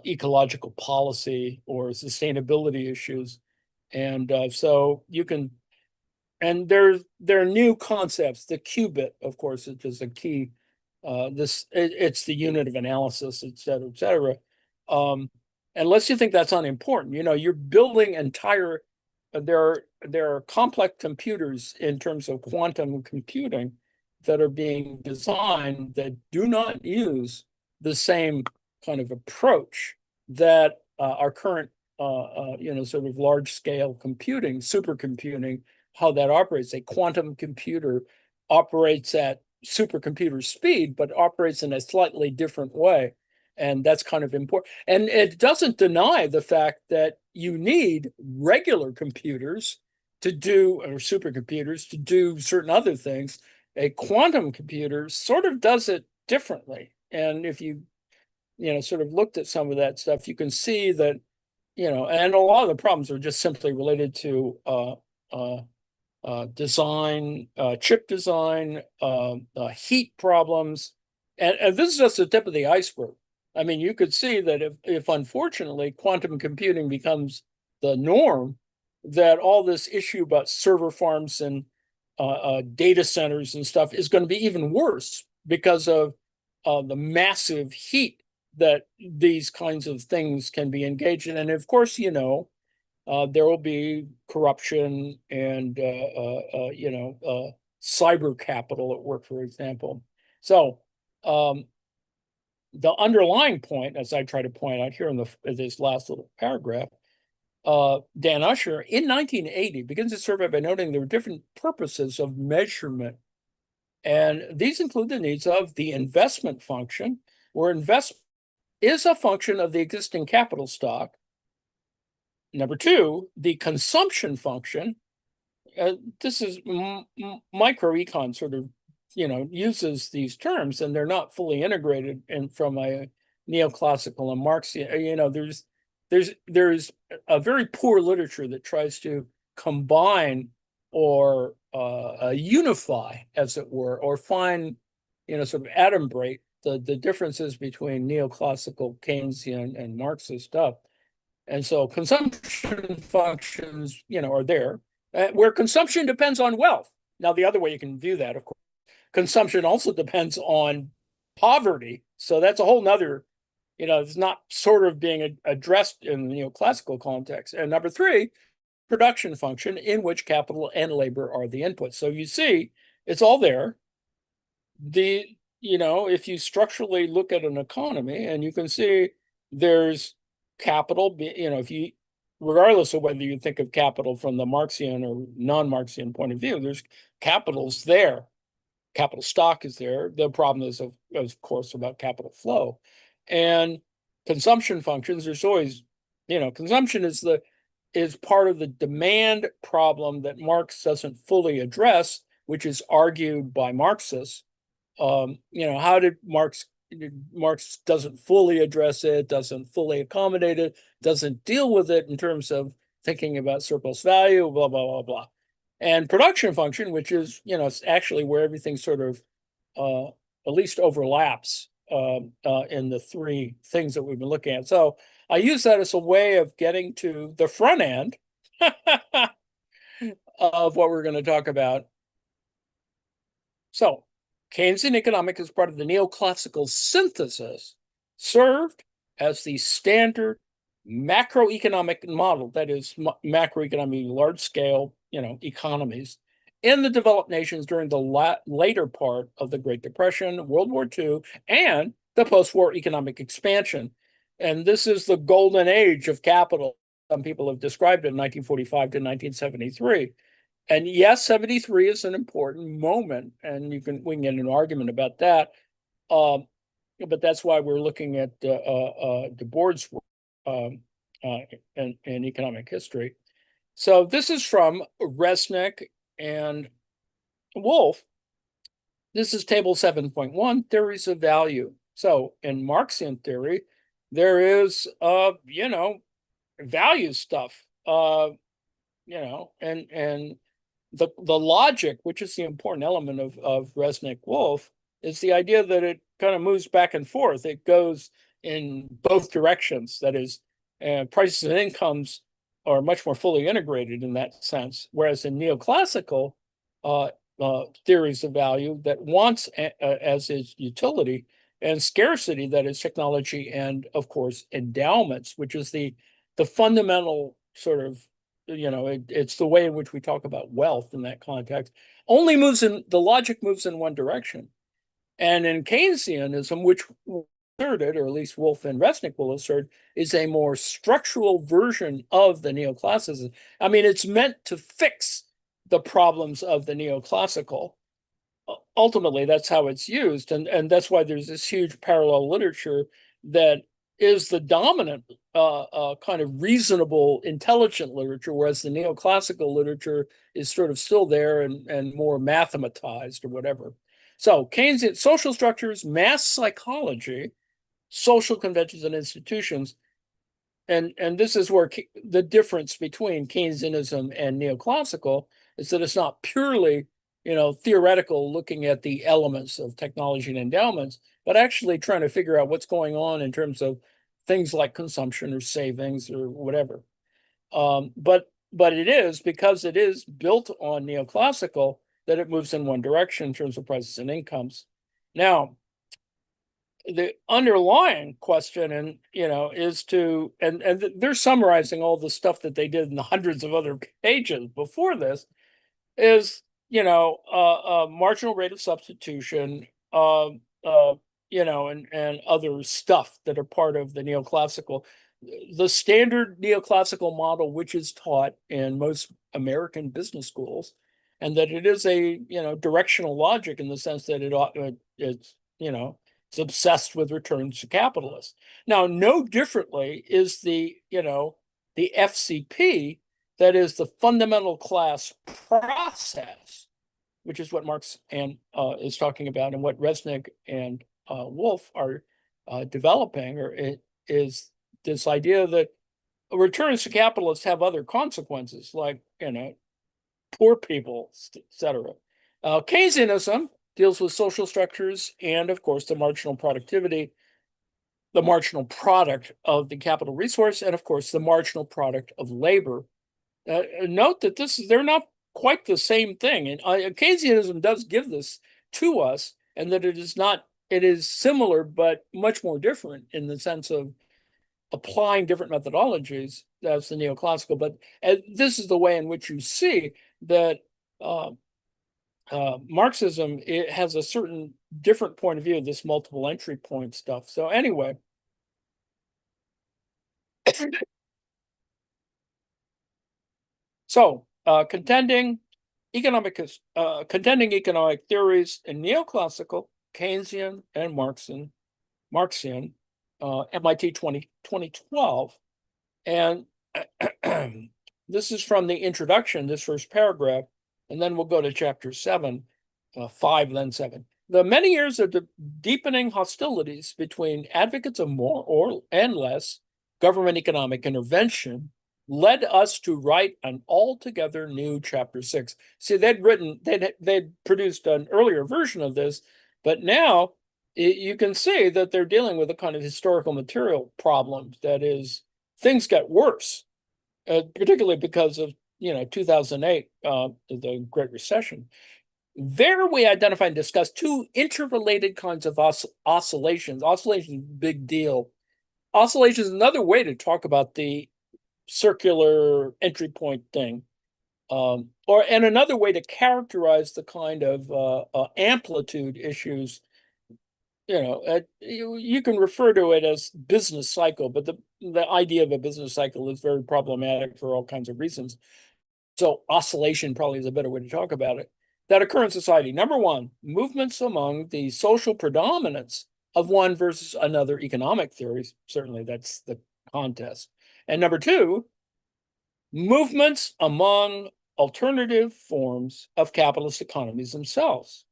ecological policy or sustainability issues. And so you can, and there are new concepts. The qubit, of course, which is a key. It's the unit of analysis, et cetera, et cetera. Unless you think that's unimportant, you're building entire. There are complex computers in terms of quantum computing that are being designed that do not use the same kind of approach that our current, sort of large scale computing, supercomputing, how that operates. A quantum computer operates at supercomputer speed, but operates in a slightly different way. And that's kind of important. And it doesn't deny the fact that you need regular computers to do, or supercomputers to do certain other things. A quantum computer sort of does it differently. And if you sort of looked at some of that stuff, you can see that, and a lot of the problems are just simply related to design, chip design, heat problems. And this is just the tip of the iceberg. I mean, you could see that if unfortunately quantum computing becomes the norm, that all this issue about server farms and data centers and stuff is going to be even worse because of the massive heat that these kinds of things can be engaged in. And of course, there will be corruption and cyber capital at work, for example. So the underlying point, as I try to point out here in this last little paragraph, Dan Usher in 1980 begins a survey by noting there were different purposes of measurement. And these include the needs of the investment function, where investment is a function of the existing capital stock. Number two, the consumption function. This is microecon sort of, uses these terms, and they're not fully integrated from a neoclassical and Marxian. There's a very poor literature that tries to combine or unify, as it were, or find, sort of adumbrate the differences between neoclassical, Keynesian, and Marxist stuff. And so consumption functions, are there, where consumption depends on wealth. Now, the other way you can view that, of course, consumption also depends on poverty. So that's a whole nother, it's not sort of being addressed in the neoclassical context. And number three, production function, in which capital and labor are the inputs. So you see, it's all there. If you structurally look at an economy, and you can see there's capital, regardless of whether you think of capital from the Marxian or non-Marxian point of view, there's capital's there. Capital stock is there. The problem is, of course, about capital flow. And consumption functions, there's always, consumption is part of the demand problem that Marx doesn't fully address, which is argued by Marxists. How did Marx doesn't fully address it, doesn't fully accommodate it, doesn't deal with it in terms of thinking about surplus value, blah, blah, blah, blah. And production function, which is, it's actually where everything sort of at least overlaps in the three things that we've been looking at. So I use that as a way of getting to the front end of what we're going to talk about. So Keynesian economics is part of the neoclassical synthesis, served as the standard macroeconomic model, that is macroeconomic, large-scale, economies in the developed nations during the later part of the Great Depression, World War II, and the post-war economic expansion. And this is the golden age of capital. Some people have described it in 1945 to 1973. And yes, 73 is an important moment, and we can get an argument about that. But that's why we're looking at Debord's work in economic history. So this is from Resnick and Wolff. This is table 7.1, theories of value. So in Marxian theory, there is, value stuff, and the logic, which is the important element of Resnick-Wolff, is the idea that it kind of moves back and forth. It goes in both directions. That is, prices and incomes are much more fully integrated in that sense. Whereas in neoclassical theories of value, that wants as is utility, and scarcity, that is technology, and of course endowments, which is the fundamental sort of, it's the way in which we talk about wealth in that context, the logic moves in one direction. And in Keynesianism, which asserted, or at least Wolff and Resnick will assert, is a more structural version of the neoclassicism. I mean, it's meant to fix the problems of the neoclassical. Ultimately, that's how it's used, and that's why there's this huge parallel literature that is the dominant kind of reasonable, intelligent literature, whereas the neoclassical literature is sort of still there and more mathematized or whatever. So Keynesian social structures, mass psychology, social conventions and institutions, and this is where the difference between Keynesianism and neoclassical is that it's not purely, theoretical, looking at the elements of technology and endowments, but actually trying to figure out what's going on in terms of things like consumption or savings or whatever. But it is, because it is built on neoclassical, that it moves in one direction in terms of prices and incomes. Now, the underlying question, and is to, and they're summarizing all the stuff that they did in the hundreds of other pages before this, is marginal rate of substitution, and other stuff that are part of the neoclassical, the standard neoclassical model, which is taught in most American business schools, and that it is a directional logic in the sense that it's it's obsessed with returns to capitalists. Now, no differently is the FCP, that is the fundamental class process, which is what Marx and is talking about, and what Resnick and Wolf are developing, or it is this idea that returns to capitalists have other consequences, like poor people, etc. Keynesianism deals with social structures and, of course, the marginal productivity, the marginal product of the capital resource, and, of course, the marginal product of labor. Note that they're not quite the same thing, and Keynesianism does give this to us, and that it is similar but much more different in the sense of applying different methodologies. That's the neoclassical, but this is the way in which you see that Marxism, it has a certain different point of view, this multiple entry point stuff. So anyway, so contending economic theories in neoclassical, Keynesian, and Marxian, MIT 2012. And this is from the introduction, this first paragraph, and then we'll go to chapter 7, 5, then 7. The many years of deepening hostilities between advocates of more and less government economic intervention led us to write an altogether new chapter 6. See, they'd produced an earlier version of this, but now you can see that they're dealing with a kind of historical material problem. That is, things get worse, particularly because of 2008, the Great Recession. There we identify and discuss two interrelated kinds of oscillations. Oscillations, big deal. Oscillation is another way to talk about the circular entry point thing, and another way to characterize the kind of amplitude issues. You can refer to it as business cycle, but the idea of a business cycle is very problematic for all kinds of reasons. So oscillation probably is a better way to talk about it, that occur in society. Number one, movements among the social predominance of one versus another economic theories. Certainly that's the contest. And number two, movements among alternative forms of capitalist economies themselves.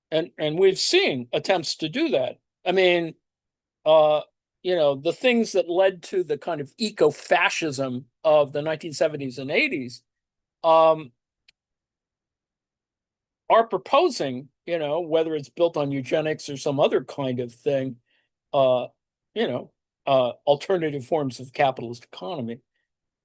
And we've seen attempts to do that. I mean, the things that led to the kind of eco-fascism of the 1970s and 80s are proposing, whether it's built on eugenics or some other kind of thing, alternative forms of capitalist economy.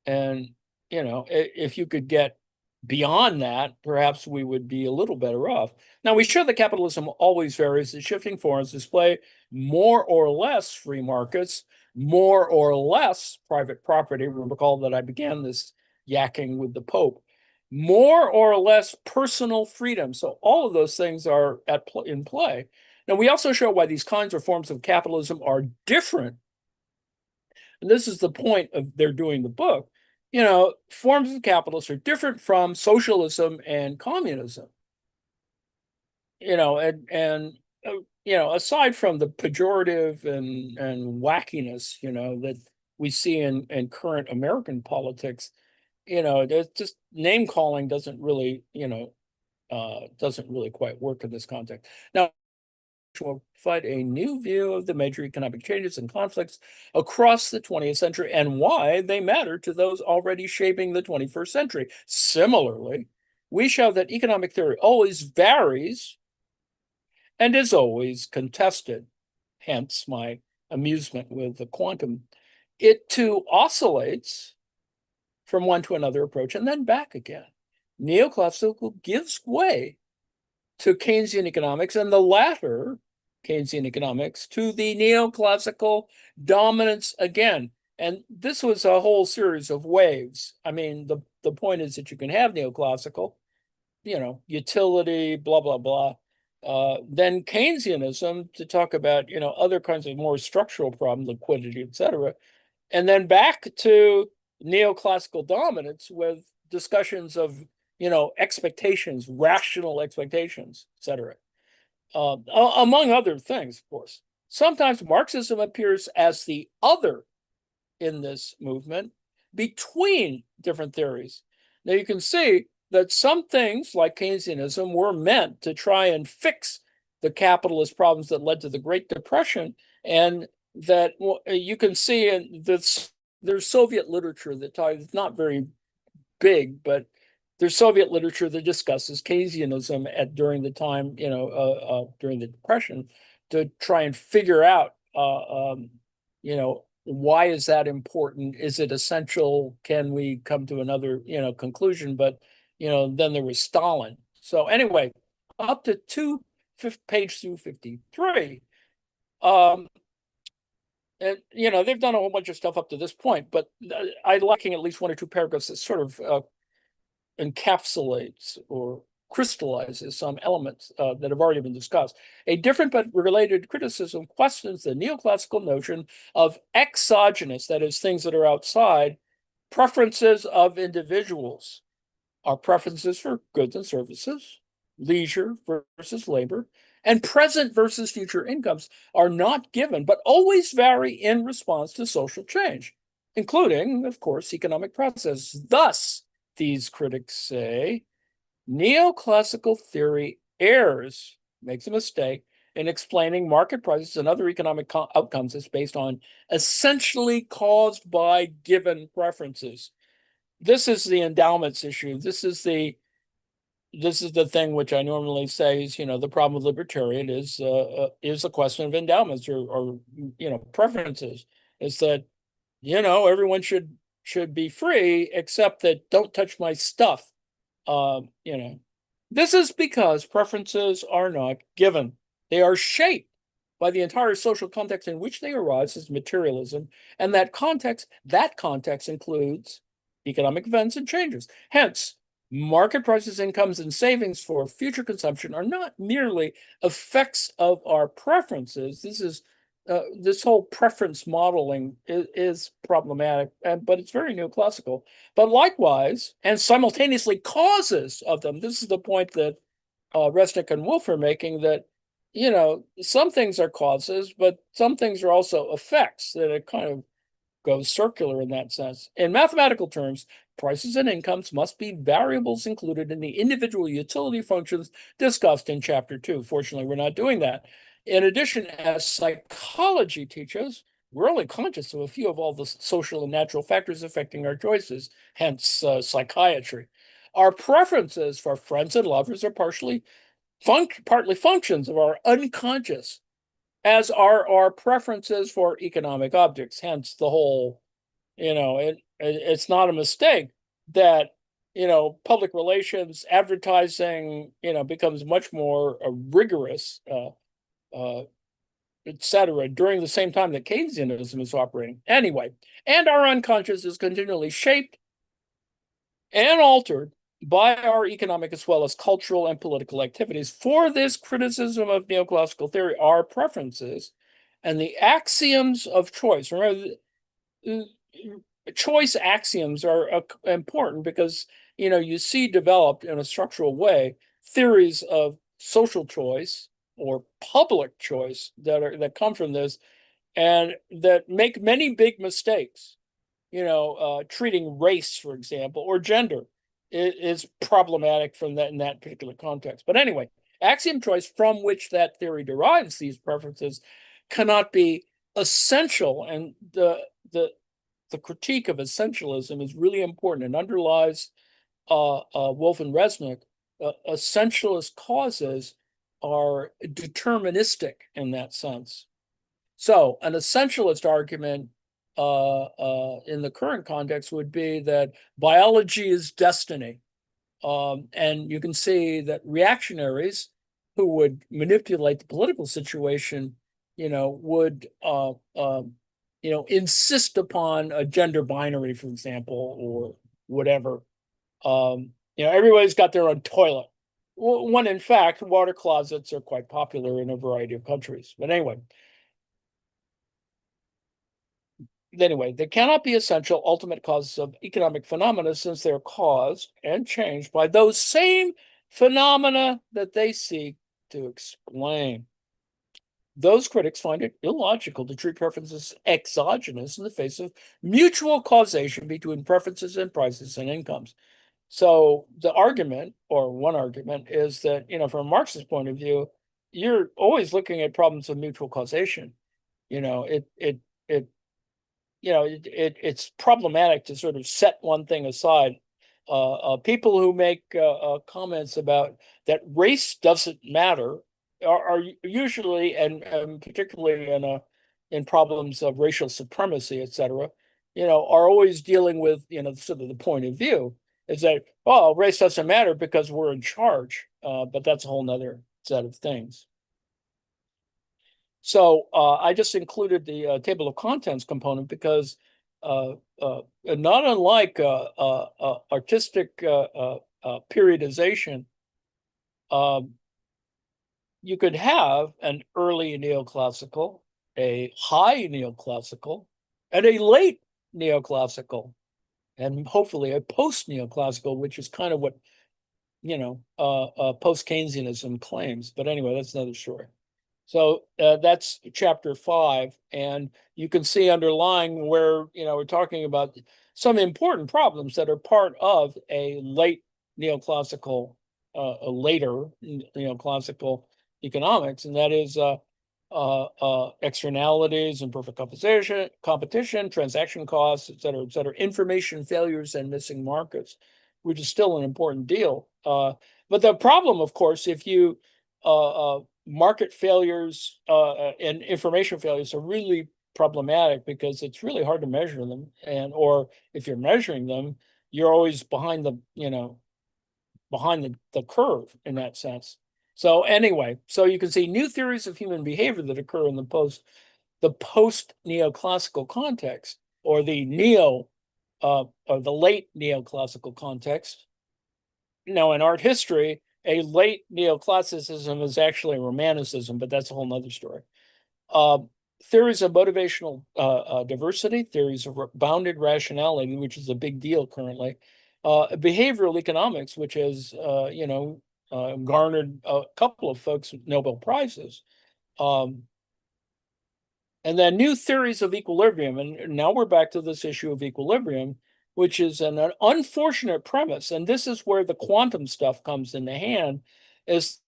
And, if you could get beyond that, perhaps we would be a little better off. Now, we show that capitalism always varies as shifting forms display more or less free markets, more or less private property. Recall that I began this yakking with the Pope. More or less personal freedom. So all of those things are in play. Now, we also show why these kinds of forms of capitalism are different. And this is the point of their doing the book, forms of capitalism are different from socialism and communism. Aside from the pejorative and wackiness, that we see in current American politics, there's just name calling doesn't really quite work in this context. Now, will provide a new view of the major economic changes and conflicts across the 20th century and why they matter to those already shaping the 21st century. Similarly, we show that economic theory always varies and is always contested, hence my amusement with the quantum. It too oscillates from one to another approach and then back again. Neoclassical gives way to Keynesian economics, and the latter, Keynesian economics, to the neoclassical dominance again. And this was a whole series of waves. I mean, the point is that you can have neoclassical, utility, blah, blah, blah. Then Keynesianism to talk about, other kinds of more structural problems, liquidity, et cetera. And then back to neoclassical dominance with discussions of expectations, rational expectations, etc. Among other things, of course. Sometimes Marxism appears as the other in this movement between different theories. Now you can see that some things like Keynesianism were meant to try and fix the capitalist problems that led to the Great Depression, and that you can see in this, there's Soviet literature that it's not very big, but there's Soviet literature that discusses Keynesianism during the time, during the Depression, to try and figure out, why is that important? Is it essential? Can we come to another, conclusion? But, then there was Stalin. So anyway, up to page 253. And, they've done a whole bunch of stuff up to this point, but I'm lacking at least one or two paragraphs that sort of encapsulates or crystallizes some elements that have already been discussed. A different but related criticism questions the neoclassical notion of exogenous, that is, things that are outside, preferences of individuals. Our preferences for goods and services, leisure versus labor, and present versus future incomes are not given, but always vary in response to social change, including, of course, economic processes. Thus, these critics say, neoclassical theory errs, makes a mistake, in explaining market prices and other economic outcomes as based on essentially caused by given preferences. This is the endowments issue. This is the thing which I normally say is, the problem with libertarian is a question of endowments or preferences. Is that, everyone should be free, except that don't touch my stuff. This is because preferences are not given. They are shaped by the entire social context in which they arise as materialism, and that context includes economic events and changes. Hence, market prices, incomes, and savings for future consumption are not merely effects of our preferences. This whole preference modeling is problematic, but it's very neoclassical. But likewise, and simultaneously causes of them. This is the point that Resnick and Wolf are making, that some things are causes, but some things are also effects, that it kind of goes circular in that sense. In mathematical terms, prices and incomes must be variables included in the individual utility functions discussed in Chapter 2. Fortunately, we're not doing that. In addition, as psychology teaches, we're only conscious of a few of all the social and natural factors affecting our choices, hence psychiatry. Our preferences for friends and lovers are partly functions of our unconscious, as are our preferences for economic objects, hence the whole, it's not a mistake that, public relations, advertising, becomes much more rigorous, etc., during the same time that Keynesianism is operating. Anyway, and our unconscious is continually shaped and altered by our economic as well as cultural and political activities. For this criticism of neoclassical theory, our preferences and the axioms of choice. Remember, choice axioms are important because, you see developed in a structural way theories of social choice or public choice that come from this, and that make many big mistakes. Treating race, for example, or gender is problematic from that in that particular context. But anyway, axiom choice, from which that theory derives these preferences, cannot be essential, and the critique of essentialism is really important and underlies Wolf and Resnick. Essentialist causes are deterministic in that sense. So an essentialist argument in the current context would be that biology is destiny. And you can see that reactionaries who would manipulate the political situation, would insist upon a gender binary, for example, or whatever. Everybody's got their own toilet. When in fact, water closets are quite popular in a variety of countries. But anyway, they cannot be essential ultimate causes of economic phenomena, since they're caused and changed by those same phenomena that they seek to explain. Those critics find it illogical to treat preferences exogenous in the face of mutual causation between preferences and prices and incomes. So the argument, or one argument, is that, from a Marxist point of view, you're always looking at problems of mutual causation. It's problematic to sort of set one thing aside. People who make comments about that race doesn't matter are usually, and particularly in problems of racial supremacy, etc., are always dealing with, sort of the point of view is that, oh, race doesn't matter because we're in charge. But that's a whole nother set of things. So I just included the table of contents component because not unlike artistic periodization, you could have an early neoclassical, a high neoclassical, and a late neoclassical, and hopefully a post-neoclassical, which is kind of what, post-Keynesianism claims. But anyway, that's another story. So that's chapter 5, and you can see underlying where, we're talking about some important problems that are part of a late neoclassical, a later neoclassical economics, and that is externalities, imperfect competition, transaction costs, et cetera, information failures and missing markets, which is still an important deal. But the problem, of course, if you market failures and information failures are really problematic because it's really hard to measure them, or if you're measuring them, you're always behind the curve in that sense. So anyway, so you can see new theories of human behavior that occur in the post neoclassical context, or the late neoclassical context. Now, in art history, a late neoclassicism is actually romanticism, but that's a whole nother story. Theories of motivational diversity, theories of bounded rationality, which is a big deal currently. Behavioral economics, which has garnered a couple of folks with Nobel Prizes. And then new theories of equilibrium. And now we're back to this issue of equilibrium, which is an unfortunate premise. And this is where the quantum stuff comes into hand, is,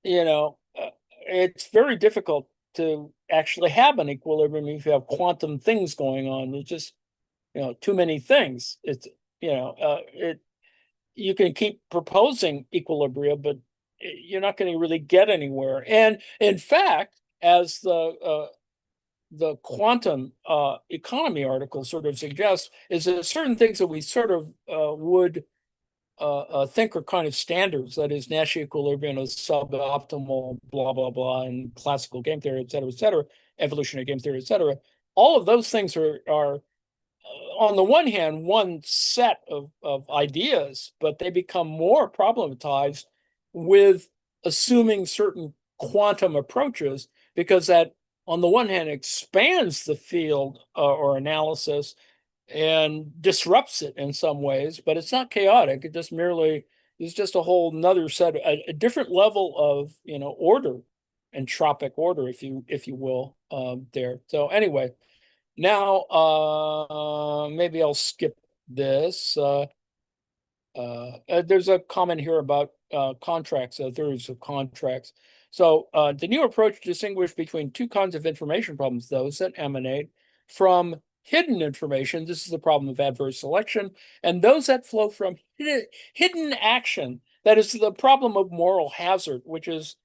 it's very difficult to actually have an equilibrium if you have quantum things going on. There's just, too many things. It's, you can keep proposing equilibria, but you're not going to really get anywhere. And in fact, as the quantum economy article sort of suggests, is that certain things that we sort of would think are kind of standards, that is Nash equilibrium is suboptimal, blah, blah, blah, and classical game theory, et cetera, evolutionary game theory, et cetera. All of those things are on the one hand, one set of ideas, but they become more problematized with assuming certain quantum approaches, because that, on the one hand, expands the field or analysis, and disrupts it in some ways, but it's not chaotic. It just merely is just a whole nother set, a different level of, order, entropic order, if you will, there. So anyway, now maybe I'll skip this. There's a comment here about contracts, theories of contracts. So the new approach distinguishes between two kinds of information problems, those that emanate from hidden information. This is the problem of adverse selection, and those that flow from hidden action. That is the problem of moral hazard, which has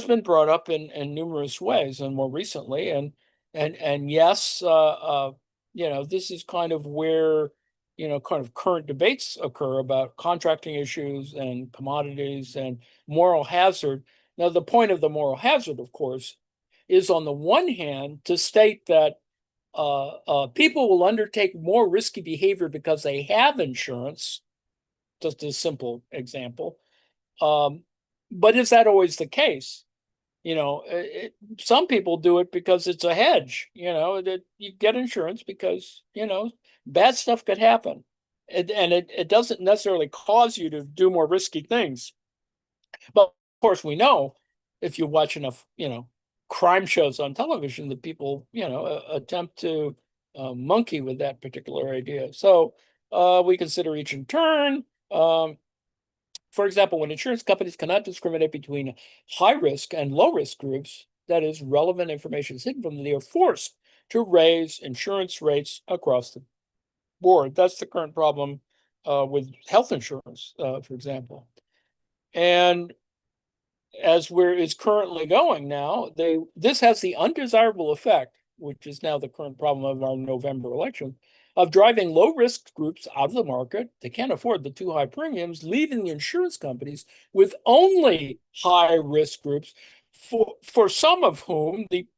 been brought up in numerous ways and more recently. And yes, this is kind of where kind of current debates occur about contracting issues and commodities and moral hazard. Now, the point of the moral hazard, of course, is on the one hand to state that people will undertake more risky behavior because they have insurance, just a simple example. But is that always the case? Some people do it because it's a hedge, that you get insurance because, bad stuff could happen. And it doesn't necessarily cause you to do more risky things. But of course, we know if you watch enough, crime shows on television that people, attempt to monkey with that particular idea. So we consider each in turn. For example, when insurance companies cannot discriminate between high risk and low risk groups, that is, relevant information is hidden from them, they are forced to raise insurance rates across the board. That's the current problem with health insurance, for example. And as is currently going now, this has the undesirable effect, which is now the current problem of our November election, of driving low-risk groups out of the market. They can't afford the too high premiums, leaving the insurance companies with only high-risk groups, for some of whom the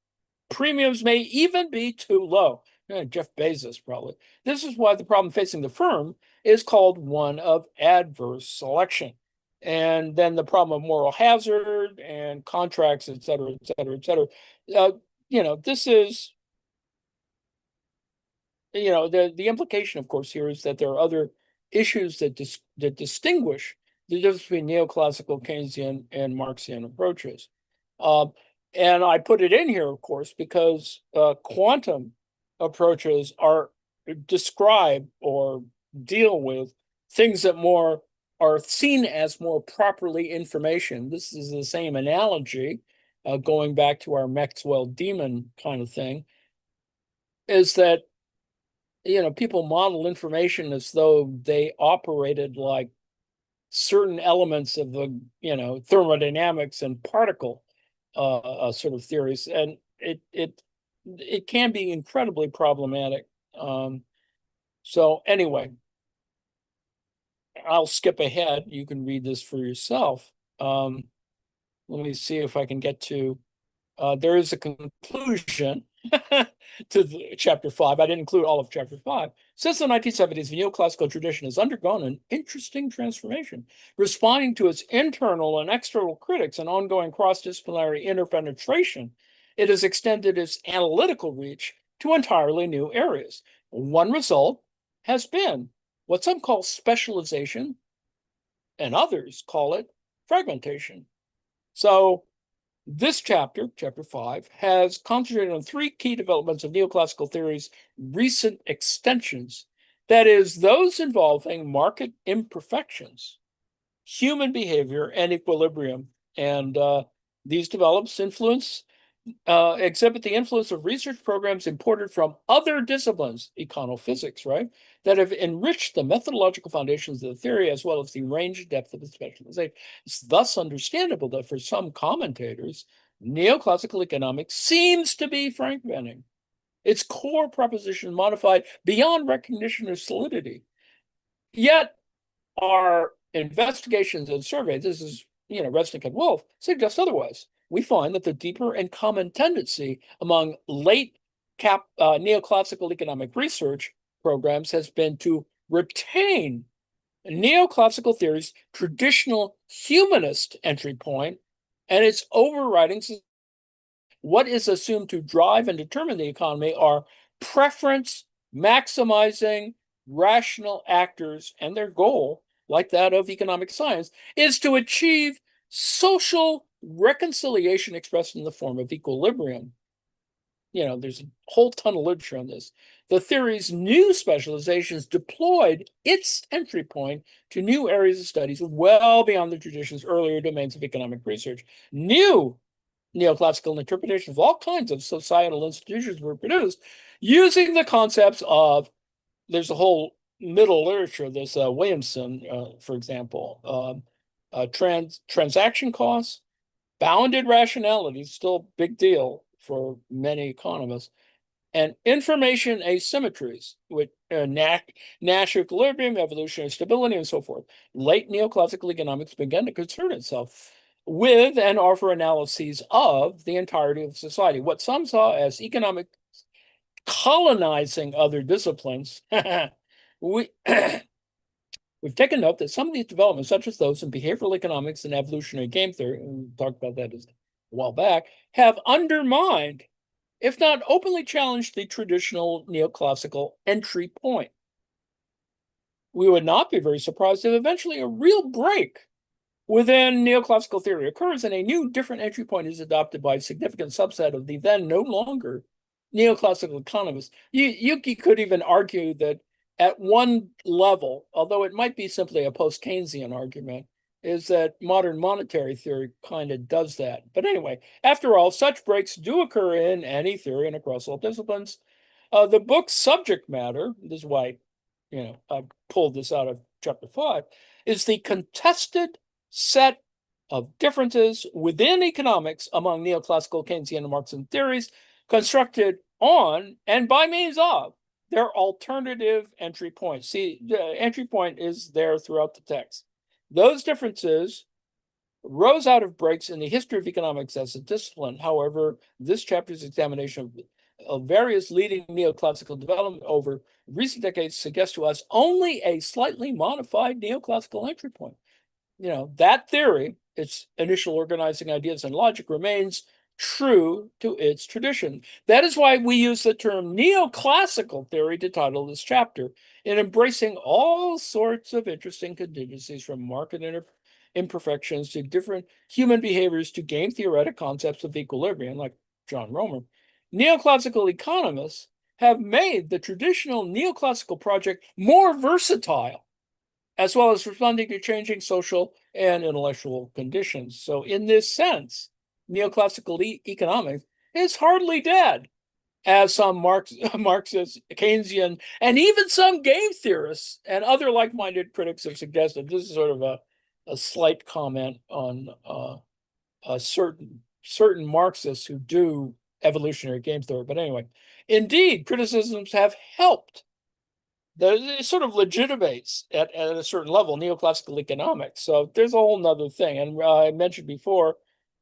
premiums may even be too low. Jeff Bezos, probably. This is why the problem facing the firm is called one of adverse selection. And then the problem of moral hazard and contracts, et cetera, et cetera, et cetera. This is, the implication, of course, here is that there are other issues that distinguish the difference between neoclassical, Keynesian, and Marxian approaches. And I put it in here, of course, because quantum approaches describe or deal with things that are seen as more properly information. This is the same analogy, going back to our Maxwell demon kind of thing, is that people model information as though they operated like certain elements of the thermodynamics and particle sort of theories, and it can be incredibly problematic. So anyway, I'll skip ahead. You can read this for yourself. Let me see if I can get to. There is a conclusion to chapter 5. I didn't include all of chapter 5. Since the 1970s, the neoclassical tradition has undergone an interesting transformation, responding to its internal and external critics and ongoing cross-disciplinary interpenetration. It has extended its analytical reach to entirely new areas. One result has been what some call specialization, and others call it fragmentation. So this chapter 5, has concentrated on three key developments of neoclassical theory's recent extensions. That is, those involving market imperfections, human behavior, and equilibrium. And these developments exhibit the influence of research programs imported from other disciplines, econophysics, right, that have enriched the methodological foundations of the theory as well as the range and depth of its specialization. It's thus understandable that for some commentators, neoclassical economics seems to be fragmenting, its core proposition modified beyond recognition or solidity. Yet our investigations and surveys, this is, Resnick and Wolf, suggest otherwise. We find that the deeper and common tendency among late neoclassical economic research programs has been to retain neoclassical theory's traditional humanist entry point and its overriding. What is assumed to drive and determine the economy are preference maximizing rational actors, and their goal, like that of economic science, is to achieve social reconciliation expressed in the form of equilibrium. There's a whole ton of literature on this. The theory's new specializations deployed its entry point to new areas of studies well beyond the tradition's earlier domains of economic research. New neoclassical interpretations of all kinds of societal institutions were produced using the concepts of, there's a whole middle literature, this Williamson, for example, transaction costs, bounded rationality, still a big deal for many economists, and information asymmetries with Nash equilibrium, evolutionary stability, and so forth. Late neoclassical economics began to concern itself with and offer analyses of the entirety of society. What some saw as economic colonizing other disciplines, we we've taken note that some of these developments, such as those in behavioral economics and evolutionary game theory, and we talked about that a while back, have undermined, if not openly challenged, the traditional neoclassical entry point. We would not be very surprised if eventually a real break within neoclassical theory occurs and a new, different entry point is adopted by a significant subset of the then no longer neoclassical economists. You could even argue that at one level, although it might be simply a post-Keynesian argument, is that modern monetary theory kind of does that. But anyway, after all, such breaks do occur in any theory and across all disciplines. The book's subject matter, this is why I pulled this out of chapter 5, is the contested set of differences within economics among neoclassical Keynesian and Marxian theories constructed on and by means of their alternative entry points. See, the entry point is there throughout the text. Those differences rose out of breaks in the history of economics as a discipline. However, this chapter's examination of various leading neoclassical development over recent decades suggests to us only a slightly modified neoclassical entry point. That theory, its initial organizing ideas and logic, remains true to its tradition. That is why we use the term neoclassical theory to title this chapter, in embracing all sorts of interesting contingencies from market imperfections to different human behaviors to game theoretic concepts of equilibrium, like John Romer. Neoclassical economists have made the traditional neoclassical project more versatile, as well as responding to changing social and intellectual conditions. So in this sense, neoclassical economics is hardly dead, as some Marxist, Keynesian, and even some game theorists and other like-minded critics have suggested. This is sort of a slight comment on certain Marxists who do evolutionary game theory. But anyway, indeed, criticisms have helped. It sort of legitimates at a certain level neoclassical economics. So there's a whole nother thing. And I mentioned before,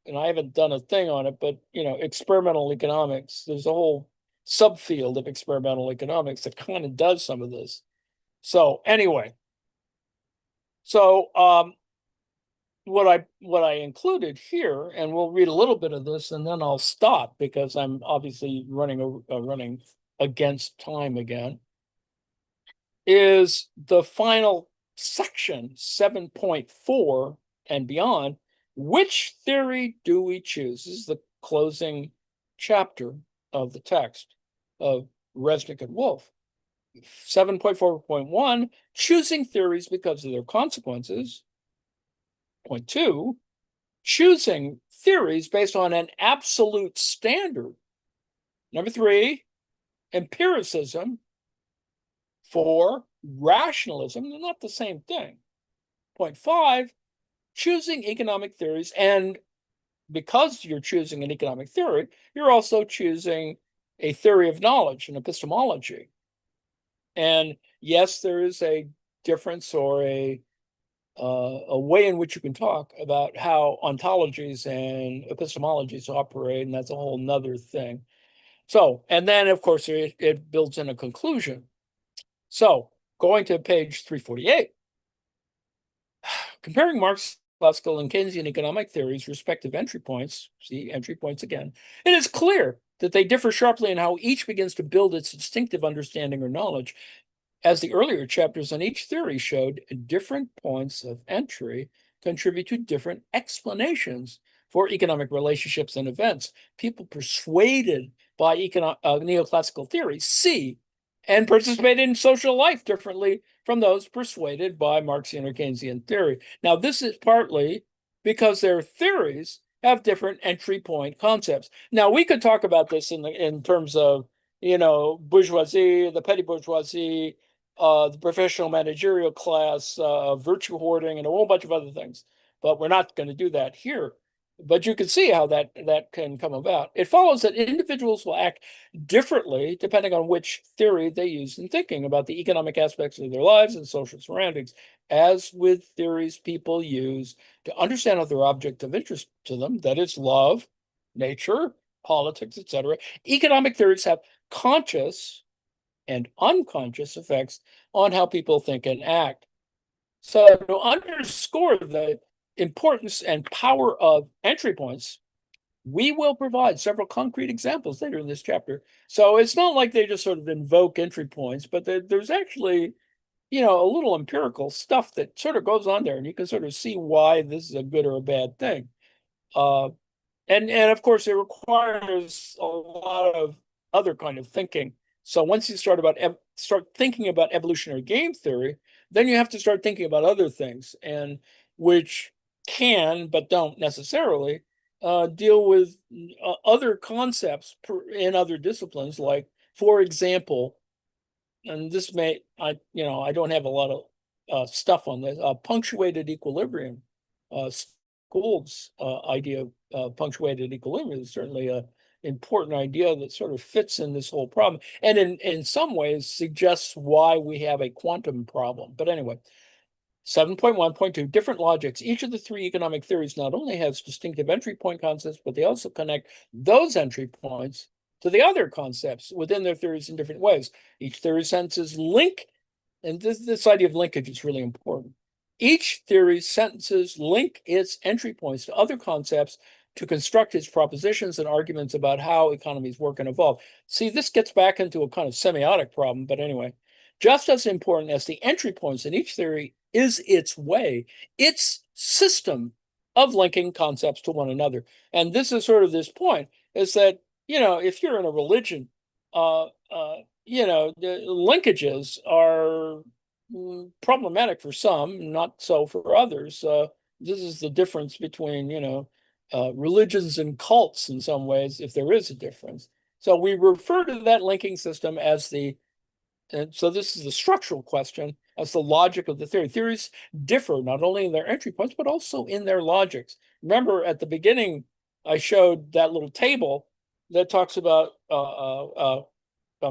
and I haven't done a thing on it, but experimental economics, there's a whole subfield of experimental economics that kind of does some of this. So anyway, what I included here, and we'll read a little bit of this and then I'll stop because I'm obviously running against time again, is the final section, 7.4 and beyond. Which theory do we choose? This is the closing chapter of the text of Resnick and Wolff. 7.4.1, choosing theories because of their consequences. Point 2, choosing theories based on an absolute standard. Number 3, empiricism. 4, rationalism. They're not the same thing. Point 5, choosing economic theories. And because you're choosing an economic theory, you're also choosing a theory of knowledge, an epistemology. And yes, there is a difference or a way in which you can talk about how ontologies and epistemologies operate, and that's a whole nother thing. So, and then of course it builds in a conclusion. So, going to page 348, comparing Marx's classical and Keynesian economic theories' respective entry points, see entry points again, it is clear that they differ sharply in how each begins to build its distinctive understanding or knowledge. As the earlier chapters on each theory showed, different points of entry contribute to different explanations for economic relationships and events. People persuaded by neoclassical theory see and participate in social life differently from those persuaded by Marxian or Keynesian theory. Now, this is partly because their theories have different entry point concepts. Now, we could talk about this in terms of, bourgeoisie, the petty bourgeoisie, the professional managerial class, virtue hoarding, and a whole bunch of other things. But we're not going to do that here. But you can see how that can come about. It follows that individuals will act differently depending on which theory they use in thinking about the economic aspects of their lives and social surroundings. As with theories people use to understand other object of interest to them, that is love, nature, politics, etc., economic theories have conscious and unconscious effects on how people think and act. So to underscore the importance and power of entry points, we will provide several concrete examples later in this chapter. So it's not like they just sort of invoke entry points, but there's actually, a little empirical stuff that sort of goes on there, and you can sort of see why this is a good or a bad thing. And of course, it requires a lot of other kind of thinking. So once you start thinking about evolutionary game theory, then you have to start thinking about other things, and which can but don't necessarily deal with other concepts in other disciplines. Like, for example, and this I don't have a lot of stuff on this. Punctuated equilibrium. Gould's idea of punctuated equilibrium is certainly an important idea that sort of fits in this whole problem, and in some ways suggests why we have a quantum problem. But anyway, 7.1.2, different logics. Each of the three economic theories not only has distinctive entry point concepts, but they also connect those entry points to the other concepts within their theories in different ways. Each theory sentences link, and this idea of linkage is really important. Each theory's sentences link its entry points to other concepts to construct its propositions and arguments about how economies work and evolve. See, this gets back into a kind of semiotic problem, but anyway, just as important as the entry points in each theory is its way, its system of linking concepts to one another. And this is sort of this point, is that, if you're in a religion, the linkages are problematic for some, not so for others. This is the difference between, religions and cults in some ways, if there is a difference. So we refer to that linking system as and so this is the structural question, as the logic of the theory. Theories differ not only in their entry points, but also in their logics. Remember, at the beginning, I showed that little table that talks about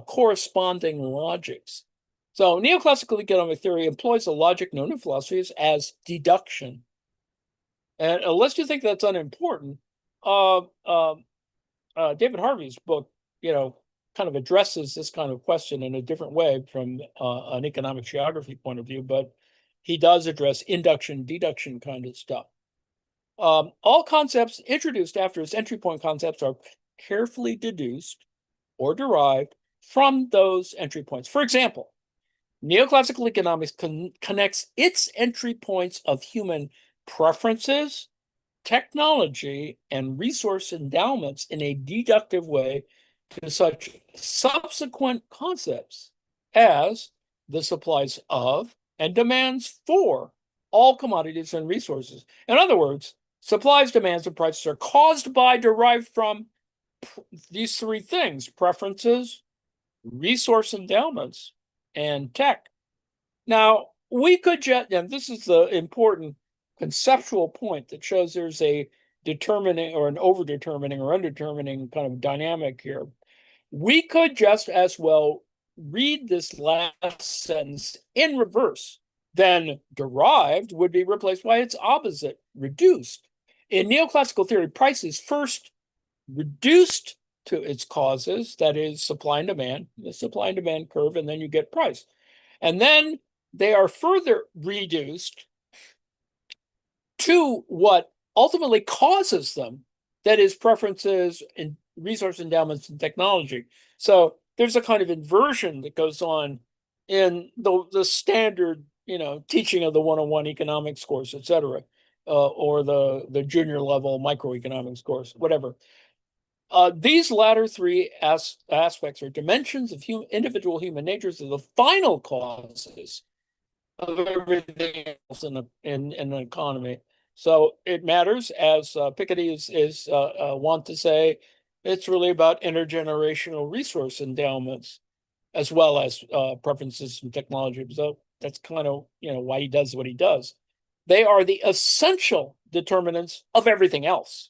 corresponding logics. So neoclassical economic theory employs a logic known in philosophy as deduction. And unless you think that's unimportant, David Harvey's book, kind of addresses this kind of question in a different way from an economic geography point of view, but he does address induction, deduction kind of stuff. All concepts introduced after its entry point concepts are carefully deduced or derived from those entry points. For example, neoclassical economics connects its entry points of human preferences, technology, and resource endowments in a deductive way to such subsequent concepts as the supplies of and demands for all commodities and resources. In other words, supplies, demands, and prices are caused by, derived from these three things: preferences, resource endowments, and tech. Now, we could just, and this is the important conceptual point that shows there's a determining or an over-determining or undetermining kind of dynamic here. We could just as well read this last sentence in reverse. Then derived would be replaced by its opposite, reduced. In neoclassical theory, price is first reduced to its causes, that is supply and demand, the supply and demand curve, and then you get price. And then they are further reduced to what ultimately causes them, that is preferences and resource endowments and technology. So there's a kind of inversion that goes on in the standard, teaching of the 101 economics course, et cetera, or the junior level microeconomics course, whatever. These latter three aspects are dimensions of individual human natures of the final causes of everything else in an economy. So it matters, as Piketty is want to say, it's really about intergenerational resource endowments as well as preferences in technology. So that's kind of why he does what he does. They are the essential determinants of everything else.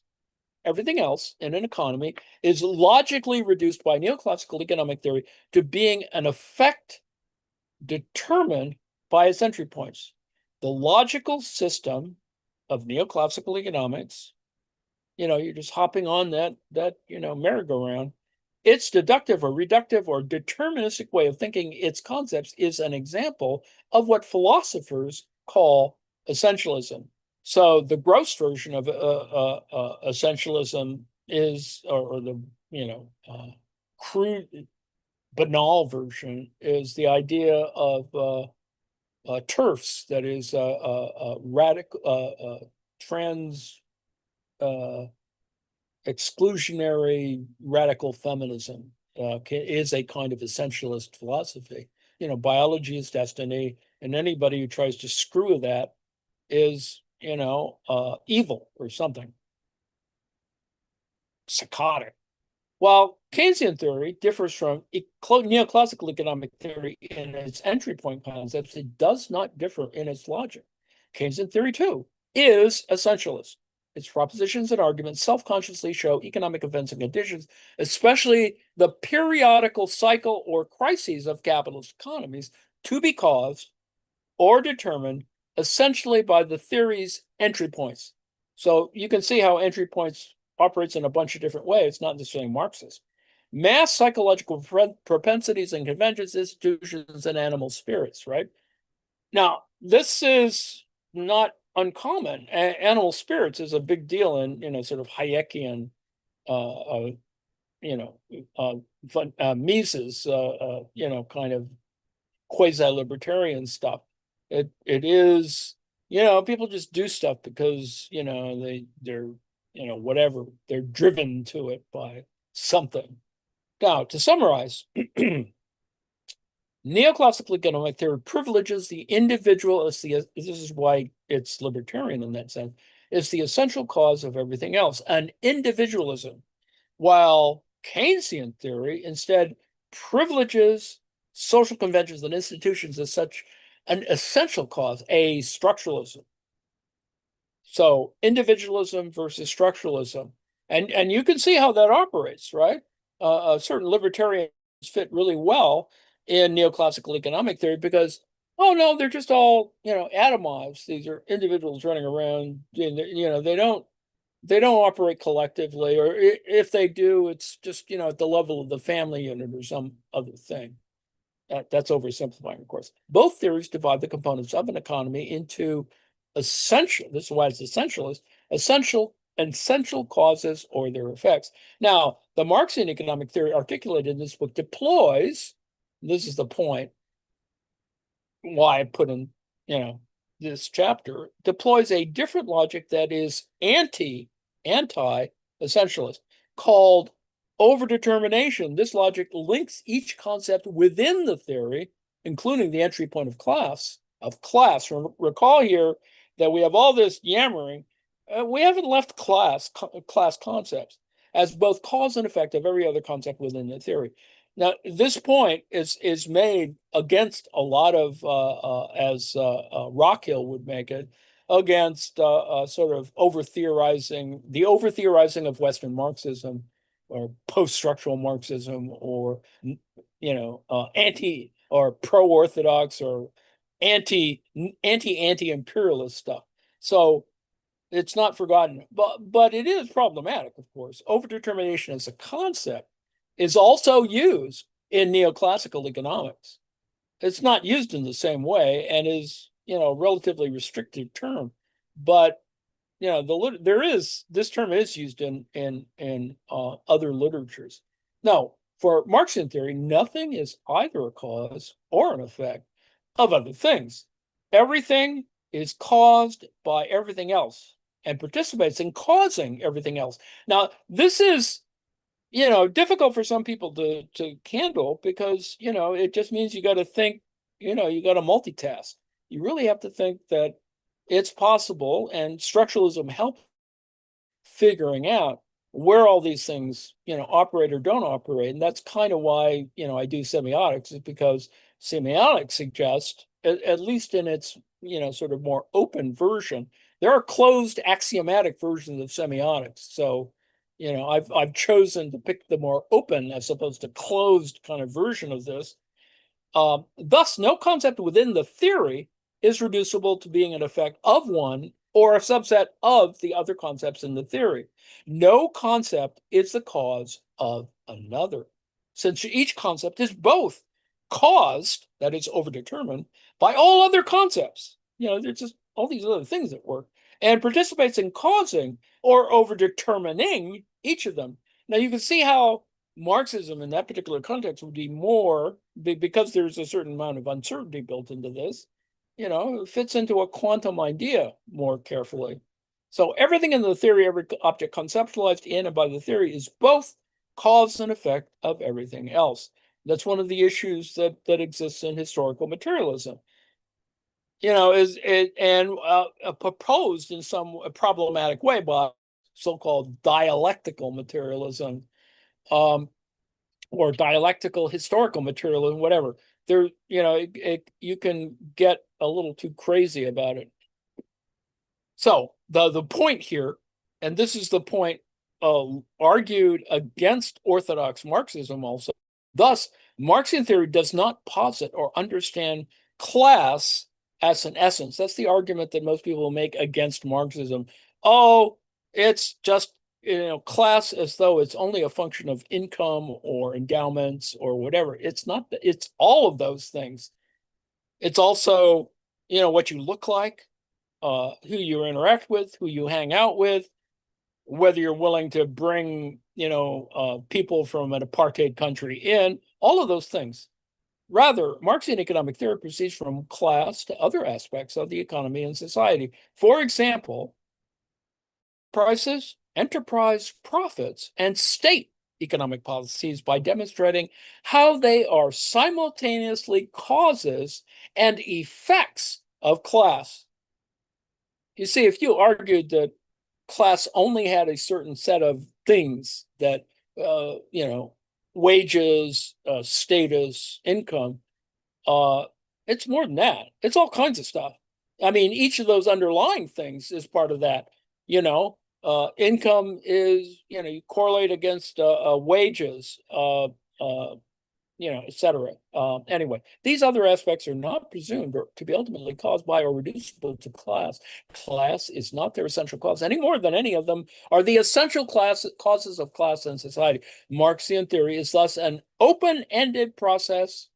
Everything else in an economy is logically reduced by neoclassical economic theory to being an effect determined by its entry points. The logical system of neoclassical economics, you're just hopping on that merry-go-round. Its deductive or reductive or deterministic way of thinking its concepts is an example of what philosophers call essentialism. So the gross version of essentialism is, or the crude, banal version is the idea of TERFs, that is radical trans exclusionary radical feminism is a kind of essentialist philosophy. Biology is destiny, and anybody who tries to screw with that is, evil or something. Psychotic. While Keynesian theory differs from neoclassical economic theory in its entry point concepts, it does not differ in its logic. Keynesian theory, too, is essentialist. Its propositions and arguments self-consciously show economic events and conditions, especially the periodical cycle or crises of capitalist economies, to be caused or determined essentially by the theory's entry points. So you can see how entry points operates in a bunch of different ways. It's not necessarily Marxist. Mass psychological propensities and conventions, institutions, and animal spirits, right? Now, this is not uncommon. Animal spirits is a big deal in, sort of Hayekian, Mises, kind of quasi-libertarian stuff. It is, people just do stuff because, they're whatever, they're driven to it by something. Now, to summarize, neoclassical economic theory privileges the individual as this is why it's libertarian in that sense, is the essential cause of everything else, an individualism, while Keynesian theory instead privileges social conventions and institutions as such an essential cause, a structuralism. So individualism versus structuralism. And you can see how that operates, right? Certain libertarians fit really well in neoclassical economic theory because, oh no, they're just all, atomized. These are individuals running around, they don't operate collectively, or if they do, it's just, at the level of the family unit or some other thing. That's oversimplifying, of course. Both theories divide the components of an economy into essential, this is why it's essentialist, essential causes or their effects. Now, the Marxian economic theory articulated in this book deploys, this is the point, why I put in, this chapter, deploys a different logic that is anti-essentialist, called overdetermination. This logic links each concept within the theory, including the entry point of class. Recall here that we have all this yammering. We haven't left class concepts as both cause and effect of every other concept within the theory. Now, this point is made against a lot of, as Rockhill would make it, against sort of over-theorizing of Western Marxism or post-structural Marxism, or anti or pro-orthodox or anti-imperialist stuff. So it's not forgotten, but it is problematic, of course. Overdetermination as a concept is also used in neoclassical economics. It's not used in the same way and is, a relatively restrictive term, but this term is used in other literatures. Now, for Marxian theory, nothing is either a cause or an effect of other things. Everything is caused by everything else and participates in causing everything else. Now, this is, difficult for some people to handle because, it just means you got to think, you got to multitask. You really have to think that it's possible, and structuralism helps figuring out where all these things, operate or don't operate. And that's kind of why, I do semiotics, is because semiotics suggests, at least in its, sort of more open version, there are closed axiomatic versions of semiotics. So, I've chosen to pick the more open as opposed to closed kind of version of this. Thus, no concept within the theory is reducible to being an effect of one or a subset of the other concepts in the theory. No concept is the cause of another, since each concept is both caused, that is overdetermined, by all other concepts. There's just all these other things that work, and participates in causing or overdetermining each of them. Now you can see how Marxism in that particular context would be more, because there's a certain amount of uncertainty built into this, it fits into a quantum idea more carefully. So everything in the theory, every object conceptualized in and by the theory, is both cause and effect of everything else. That's one of the issues that exists in historical materialism. Is it and proposed in some problematic way by so-called dialectical materialism, or dialectical historical materialism, whatever. There, you can get a little too crazy about it. So the point here, and this is the point argued against orthodox Marxism also. Thus, Marxian theory does not posit or understand class as an essence. That's the argument that most people make against Marxism. Oh, it's just, class as though it's only a function of income or endowments or whatever. It's not. It's all of those things. It's also, what you look like, who you interact with, who you hang out with, whether you're willing to bring, people from an apartheid country in, all of those things. Rather, Marxian economic theory proceeds from class to other aspects of the economy and society. For example, prices, enterprise profits, and state economic policies by demonstrating how they are simultaneously causes and effects of class. You see, if you argued that class only had a certain set of things that, wages, status, income, it's more than that. It's all kinds of stuff. I mean, each of those underlying things is part of that. Income is, you correlate against wages, et cetera. Anyway, these other aspects are not presumed to be ultimately caused by or reducible to class. Class is not their essential cause any more than any of them are the essential causes of class and society. Marxian theory is thus an open-ended process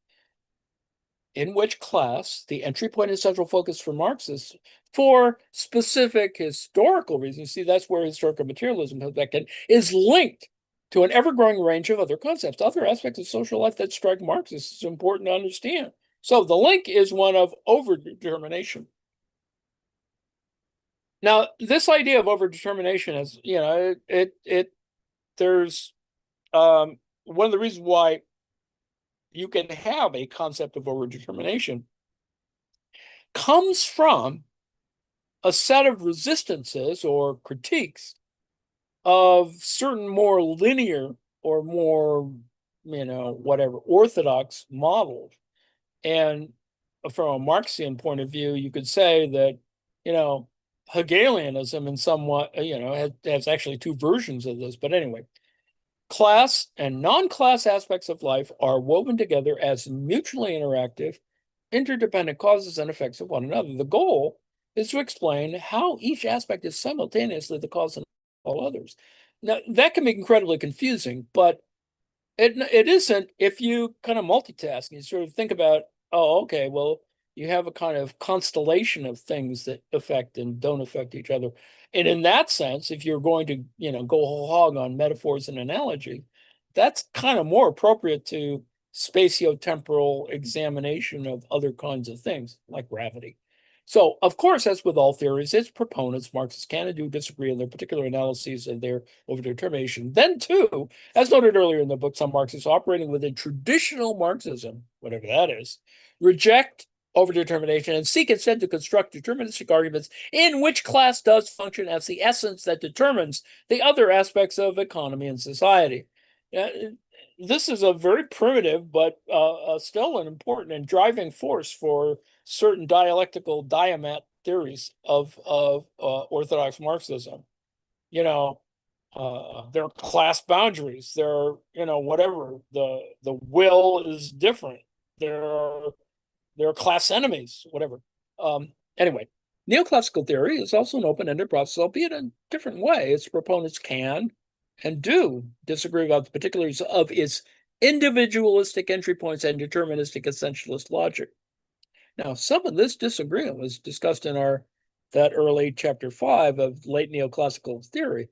in which class, the entry point and central focus for Marxists, for specific historical reasons, see, that's where historical materialism comes back in, is linked to an ever-growing range of other concepts, other aspects of social life that strike Marxists. It's important to understand. So the link is one of overdetermination. Now, this idea of overdetermination is, there's one of the reasons why you can have a concept of overdetermination comes from a set of resistances or critiques of certain more linear or more, whatever, orthodox models. And from a Marxian point of view, you could say that, Hegelianism in somewhat, has actually two versions of this. But anyway, class and non-class aspects of life are woven together as mutually interactive, interdependent causes and effects of one another. The goal is to explain how each aspect is simultaneously the cause of all others. Now, that can be incredibly confusing, but it isn't if you kind of multitask and you sort of think about, oh, okay, well, You have a kind of constellation of things that affect and don't affect each other. And in that sense, if you're going to, go whole hog on metaphors and analogy, that's kind of more appropriate to spatiotemporal examination of other kinds of things like gravity. So, of course, as with all theories, its proponents, Marxists, can and do disagree on their particular analyses of their overdetermination. Then, too, as noted earlier in the book, some Marxists operating within traditional Marxism, whatever that is, reject overdetermination and seek instead to construct deterministic arguments in which class does function as the essence that determines the other aspects of economy and society. This is a very primitive, but still an important and driving force for certain dialectical diamat theories of Orthodox Marxism. There are class boundaries. There are, whatever. The will is different. There are class enemies, whatever. Anyway, neoclassical theory is also an open-ended process, albeit in a different way. Its proponents can and do disagree about the particulars of its individualistic entry points and deterministic essentialist logic. Now, some of this disagreement was discussed in that early chapter 5 of late neoclassical theory.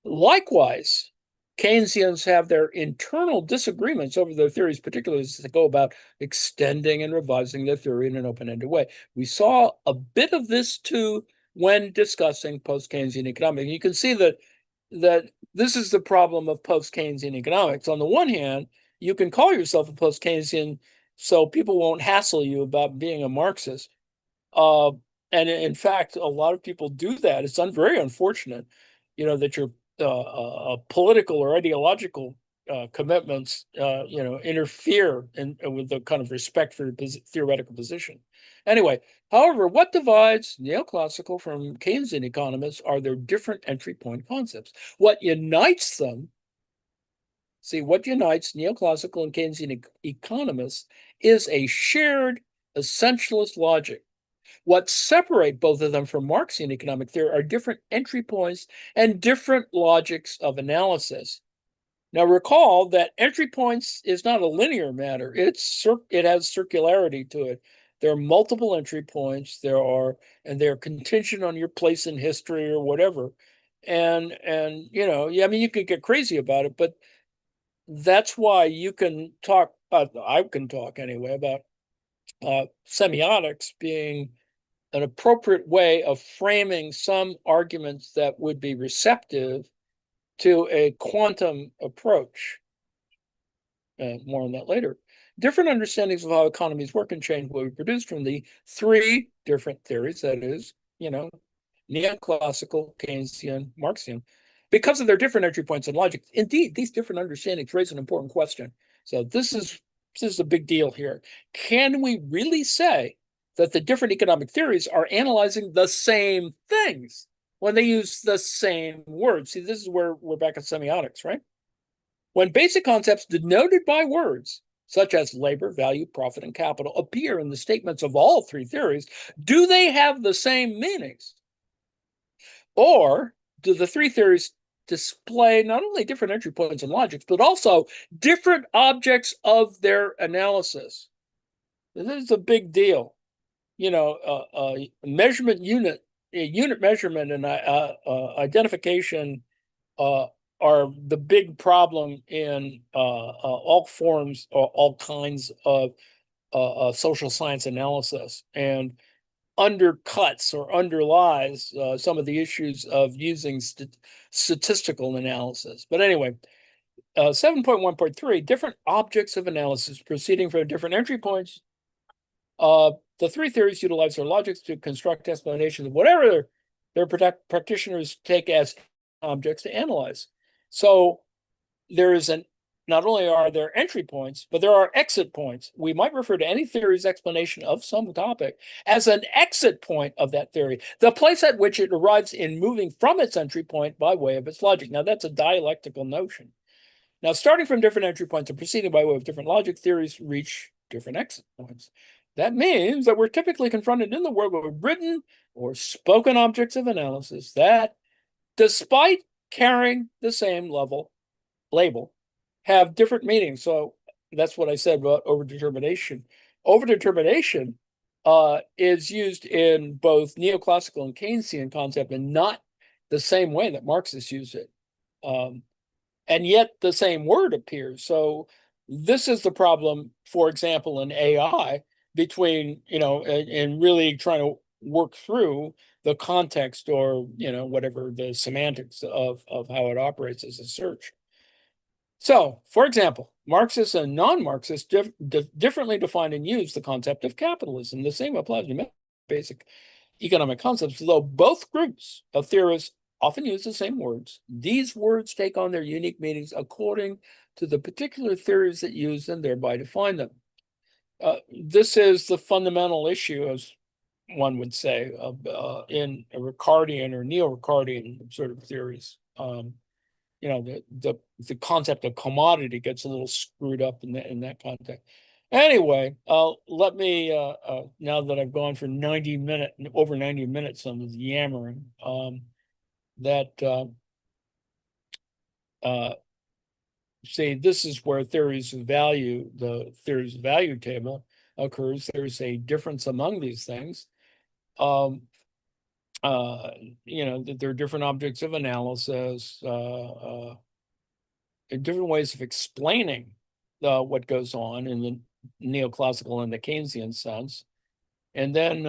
Likewise, Keynesians have their internal disagreements over their theories, particularly as they go about extending and revising their theory in an open-ended way. We saw a bit of this too when discussing post-Keynesian economics. You can see that this is the problem of post-Keynesian economics. On the one hand, you can call yourself a post-Keynesian so people won't hassle you about being a Marxist. And in fact, a lot of people do that. It's very unfortunate, that your political or ideological commitments, interfere with the kind of respect for the theoretical position. Anyway, however, what divides neoclassical from Keynesian economists are their different entry point concepts. What unites neoclassical and Keynesian economists is a shared essentialist logic. What separate both of them from Marxian economic theory are different entry points and different logics of analysis. Now recall that entry points is not a linear matter. It has circularity to it. There are multiple entry points. They're contingent on your place in history or whatever. And you could get crazy about it, but that's why you can talk. I can talk anyway about semiotics being an appropriate way of framing some arguments that would be receptive to a quantum approach. More on that later. Different understandings of how economies work and change will be produced from the three different theories, that is, neoclassical, Keynesian, Marxian, because of their different entry points and logic. Indeed, these different understandings raise an important question. So this is a big deal here. Can we really say that the different economic theories are analyzing the same things when they use the same words? See, this is where we're back at semiotics, right? When basic concepts denoted by words, such as labor, value, profit, and capital, appear in the statements of all three theories, do they have the same meanings? Or do the three theories display not only different entry points and logics, but also different objects of their analysis? This is a big deal. Measurement unit measurement and identification are the big problem in all forms or all kinds of social science analysis, and undercuts or underlies some of the issues of using statistical analysis. But anyway, 7.1.3, different objects of analysis proceeding from different entry points. The three theories utilize their logics to construct explanations of whatever their practitioners take as objects to analyze. So not only are there entry points, but there are exit points. We might refer to any theory's explanation of some topic as an exit point of that theory, the place at which it arrives in moving from its entry point by way of its logic. Now, that's a dialectical notion. Now, starting from different entry points and proceeding by way of different logic, theories reach different exit points. That means that we're typically confronted in the world with written or spoken objects of analysis that, despite carrying the same label, have different meanings. So that's what I said about overdetermination. Overdetermination is used in both neoclassical and Keynesian concept, and not the same way that Marxists use it. And yet the same word appears. So this is the problem, for example, in AI, between, and really trying to work through the context, or, whatever the semantics of how it operates as a search. So, for example, Marxists and non-Marxists differently define and use the concept of capitalism. The same applies to basic economic concepts, though both groups of theorists often use the same words. These words take on their unique meanings according to the particular theories that use them, thereby define them. This is the fundamental issue, as one would say, in a Ricardian or neo-Ricardian sort of theories. The concept of commodity gets a little screwed up in that context. Anyway, let me now that I've gone for over 90 minutes on this yammering, say this is where the theories of value table occurs. There's a difference among these things. That there are different objects of analysis, different ways of explaining what goes on in the neoclassical and the Keynesian sense. And then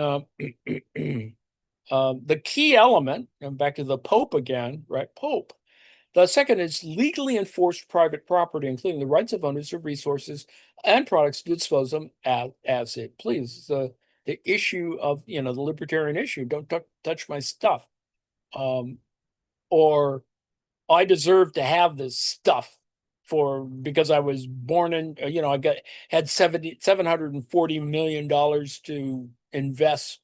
the key element, and back to the Pope again, right? Pope. The second is legally enforced private property, including the rights of owners of resources and products to dispose of them as it pleases. The issue of, the libertarian issue, don't touch my stuff. Or I deserve to have this stuff because I was born in, I had $740 million to invest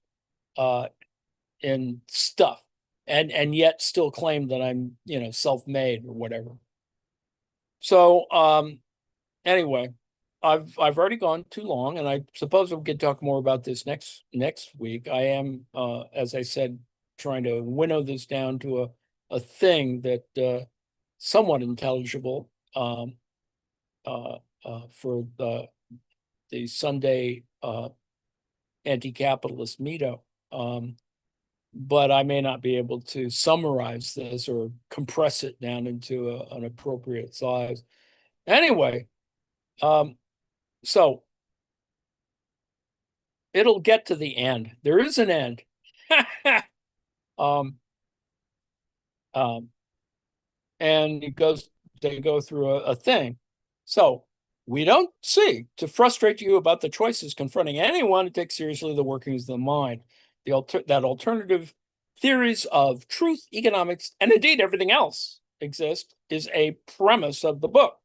in stuff, and yet still claim that I'm, self-made or whatever. So anyway, I've already gone too long, and I suppose we could talk more about this next week. I am, as I said, trying to winnow this down to a thing that somewhat intelligible for the Sunday anti-capitalist meetup. But I may not be able to summarize this or compress it down into an appropriate size. Anyway, so it'll get to the end. There is an end. And they go through a thing. So we don't seek to frustrate you about the choices confronting anyone who takes seriously the workings of the mind. That alternative theories of truth, economics, and indeed everything else exist is a premise of the book.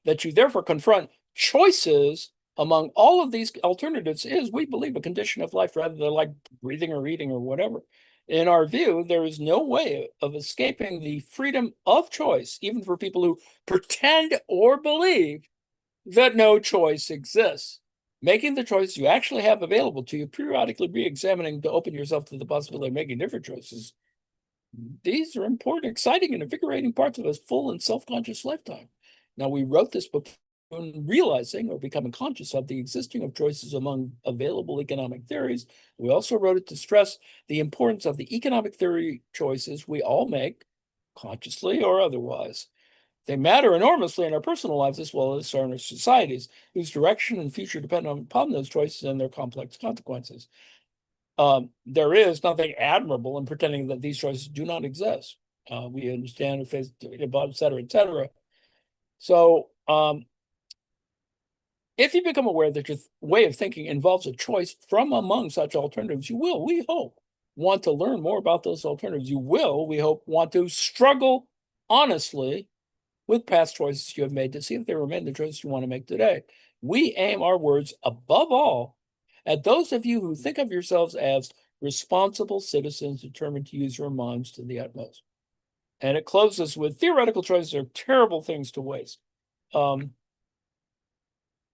That you therefore confront choices among all of these alternatives is, we believe, a condition of life rather than like breathing or eating or whatever. In our view, there is no way of escaping the freedom of choice, even for people who pretend or believe that no choice exists. Making the choices you actually have available to you, periodically re-examining to open yourself to the possibility of making different choices. These are important, exciting, and invigorating parts of a full and self-conscious lifetime. Now, we wrote this book realizing or becoming conscious of the existing of choices among available economic theories. We also wrote it to stress the importance of the economic theory choices we all make, consciously or otherwise. They matter enormously in our personal lives as well as in our societies, whose direction and future depend upon those choices and their complex consequences. There is nothing admirable in pretending that these choices do not exist. We understand, et cetera, et cetera. So, if you become aware that your way of thinking involves a choice from among such alternatives, you will, we hope, want to learn more about those alternatives. You will, we hope, want to struggle honestly with past choices you have made to see if they remain the choices you want to make today. We aim our words, above all, at those of you who think of yourselves as responsible citizens determined to use your minds to the utmost. And it closes with theoretical choices are terrible things to waste.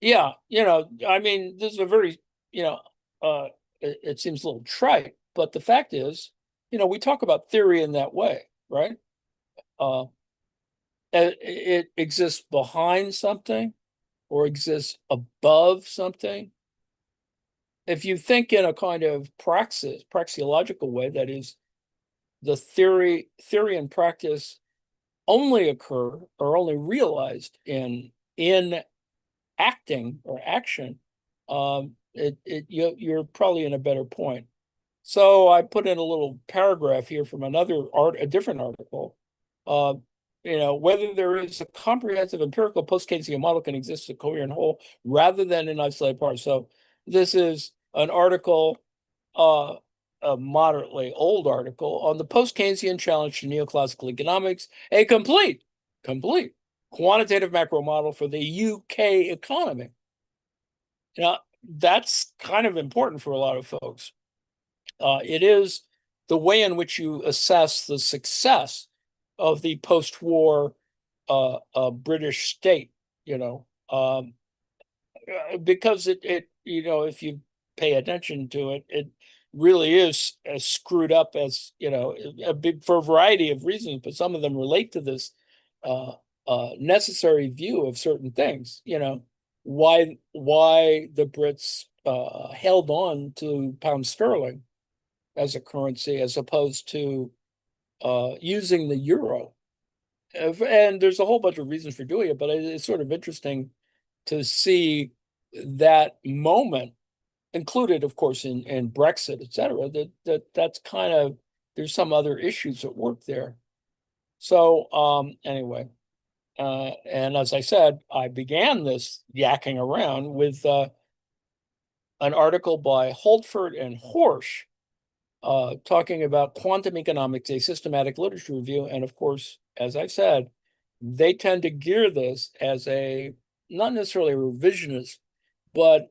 Yeah, I mean, this is a very, it seems a little trite, but the fact is, we talk about theory in that way, right? It exists behind something or exists above something. if you think in a kind of praxeological way, that is, the theory and practice only occur or only realized in acting or action, you're probably in a better point. So I put in a little paragraph here from a different article. Whether there is a comprehensive empirical post-Keynesian model can exist as a coherent whole rather than in isolated parts. So this is an article, a moderately old article on the post-Keynesian challenge to neoclassical economics, a complete quantitative macro model for the UK economy. Now, that's kind of important for a lot of folks. It is the way in which you assess the success of the post-war British state, because it if you pay attention to it, it really is as screwed up as for a variety of reasons, but some of them relate to this necessary view of certain things. Why the Brits held on to pound sterling as a currency as opposed to using the euro. And there's a whole bunch of reasons for doing it, but it's sort of interesting to see that moment included, of course, in Brexit, et cetera, that's kind of, there's some other issues at work there. So anyway, and as I said, I began this yakking around with an article by Holtford and Horsch talking about quantum economics, a systematic literature review. And of course, as I said, they tend to gear this as a, not necessarily a revisionist, but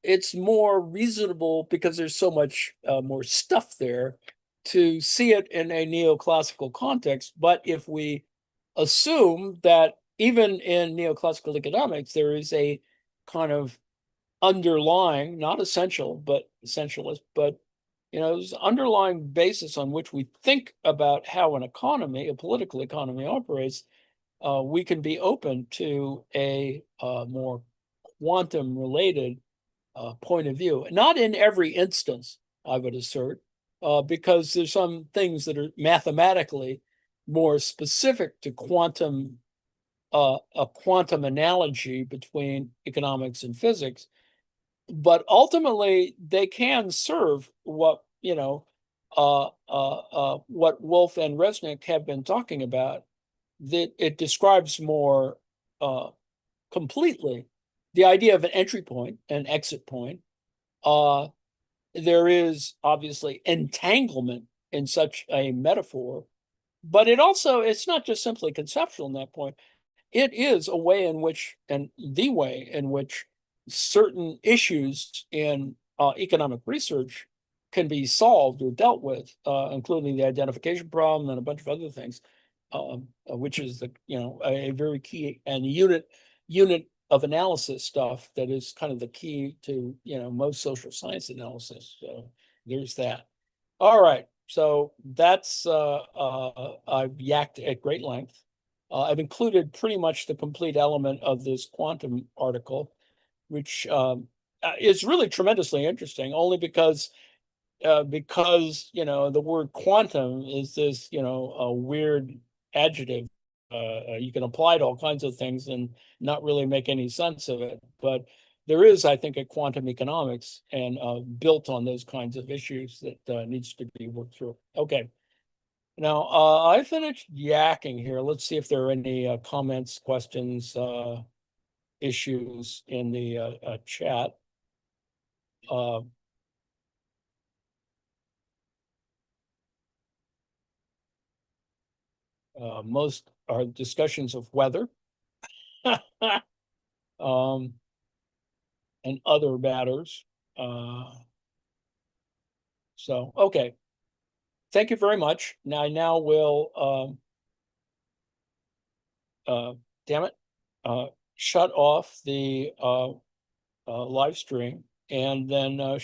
it's more reasonable because there's so much more stuff there to see it in a neoclassical context. But if we assume that even in neoclassical economics, there is a kind of underlying, not essential, but essentialist, but there's an underlying basis on which we think about how an economy, a political economy, operates, we can be open to a more quantum-related point of view. Not in every instance, I would assert, because there's some things that are mathematically more specific to quantum, a quantum analogy between economics and physics. But ultimately, they can serve what what Wolf and Resnick have been talking about. That it describes more completely the idea of an entry point, an exit point. There is obviously entanglement in such a metaphor, but it's not just simply conceptual in that point. It is a way in which, and the way in which, certain issues in economic research can be solved or dealt with, including the identification problem and a bunch of other things, which is a very key and unit of analysis stuff that is kind of the key to most social science analysis. So there's that. All right, so that's I've yacked at great length. I've included pretty much the complete element of this quantum article, which is really tremendously interesting, only because the word quantum is this a weird adjective. You can apply to all kinds of things and not really make any sense of it. But there is, I think, a quantum economics and built on those kinds of issues that needs to be worked through. Okay. Now, I finished yakking here. Let's see if there are any comments, questions, issues in the chat. Most are discussions of weather and other matters. So, okay. Thank you very much. Now, I now will, damn it, shut off the live stream and then shut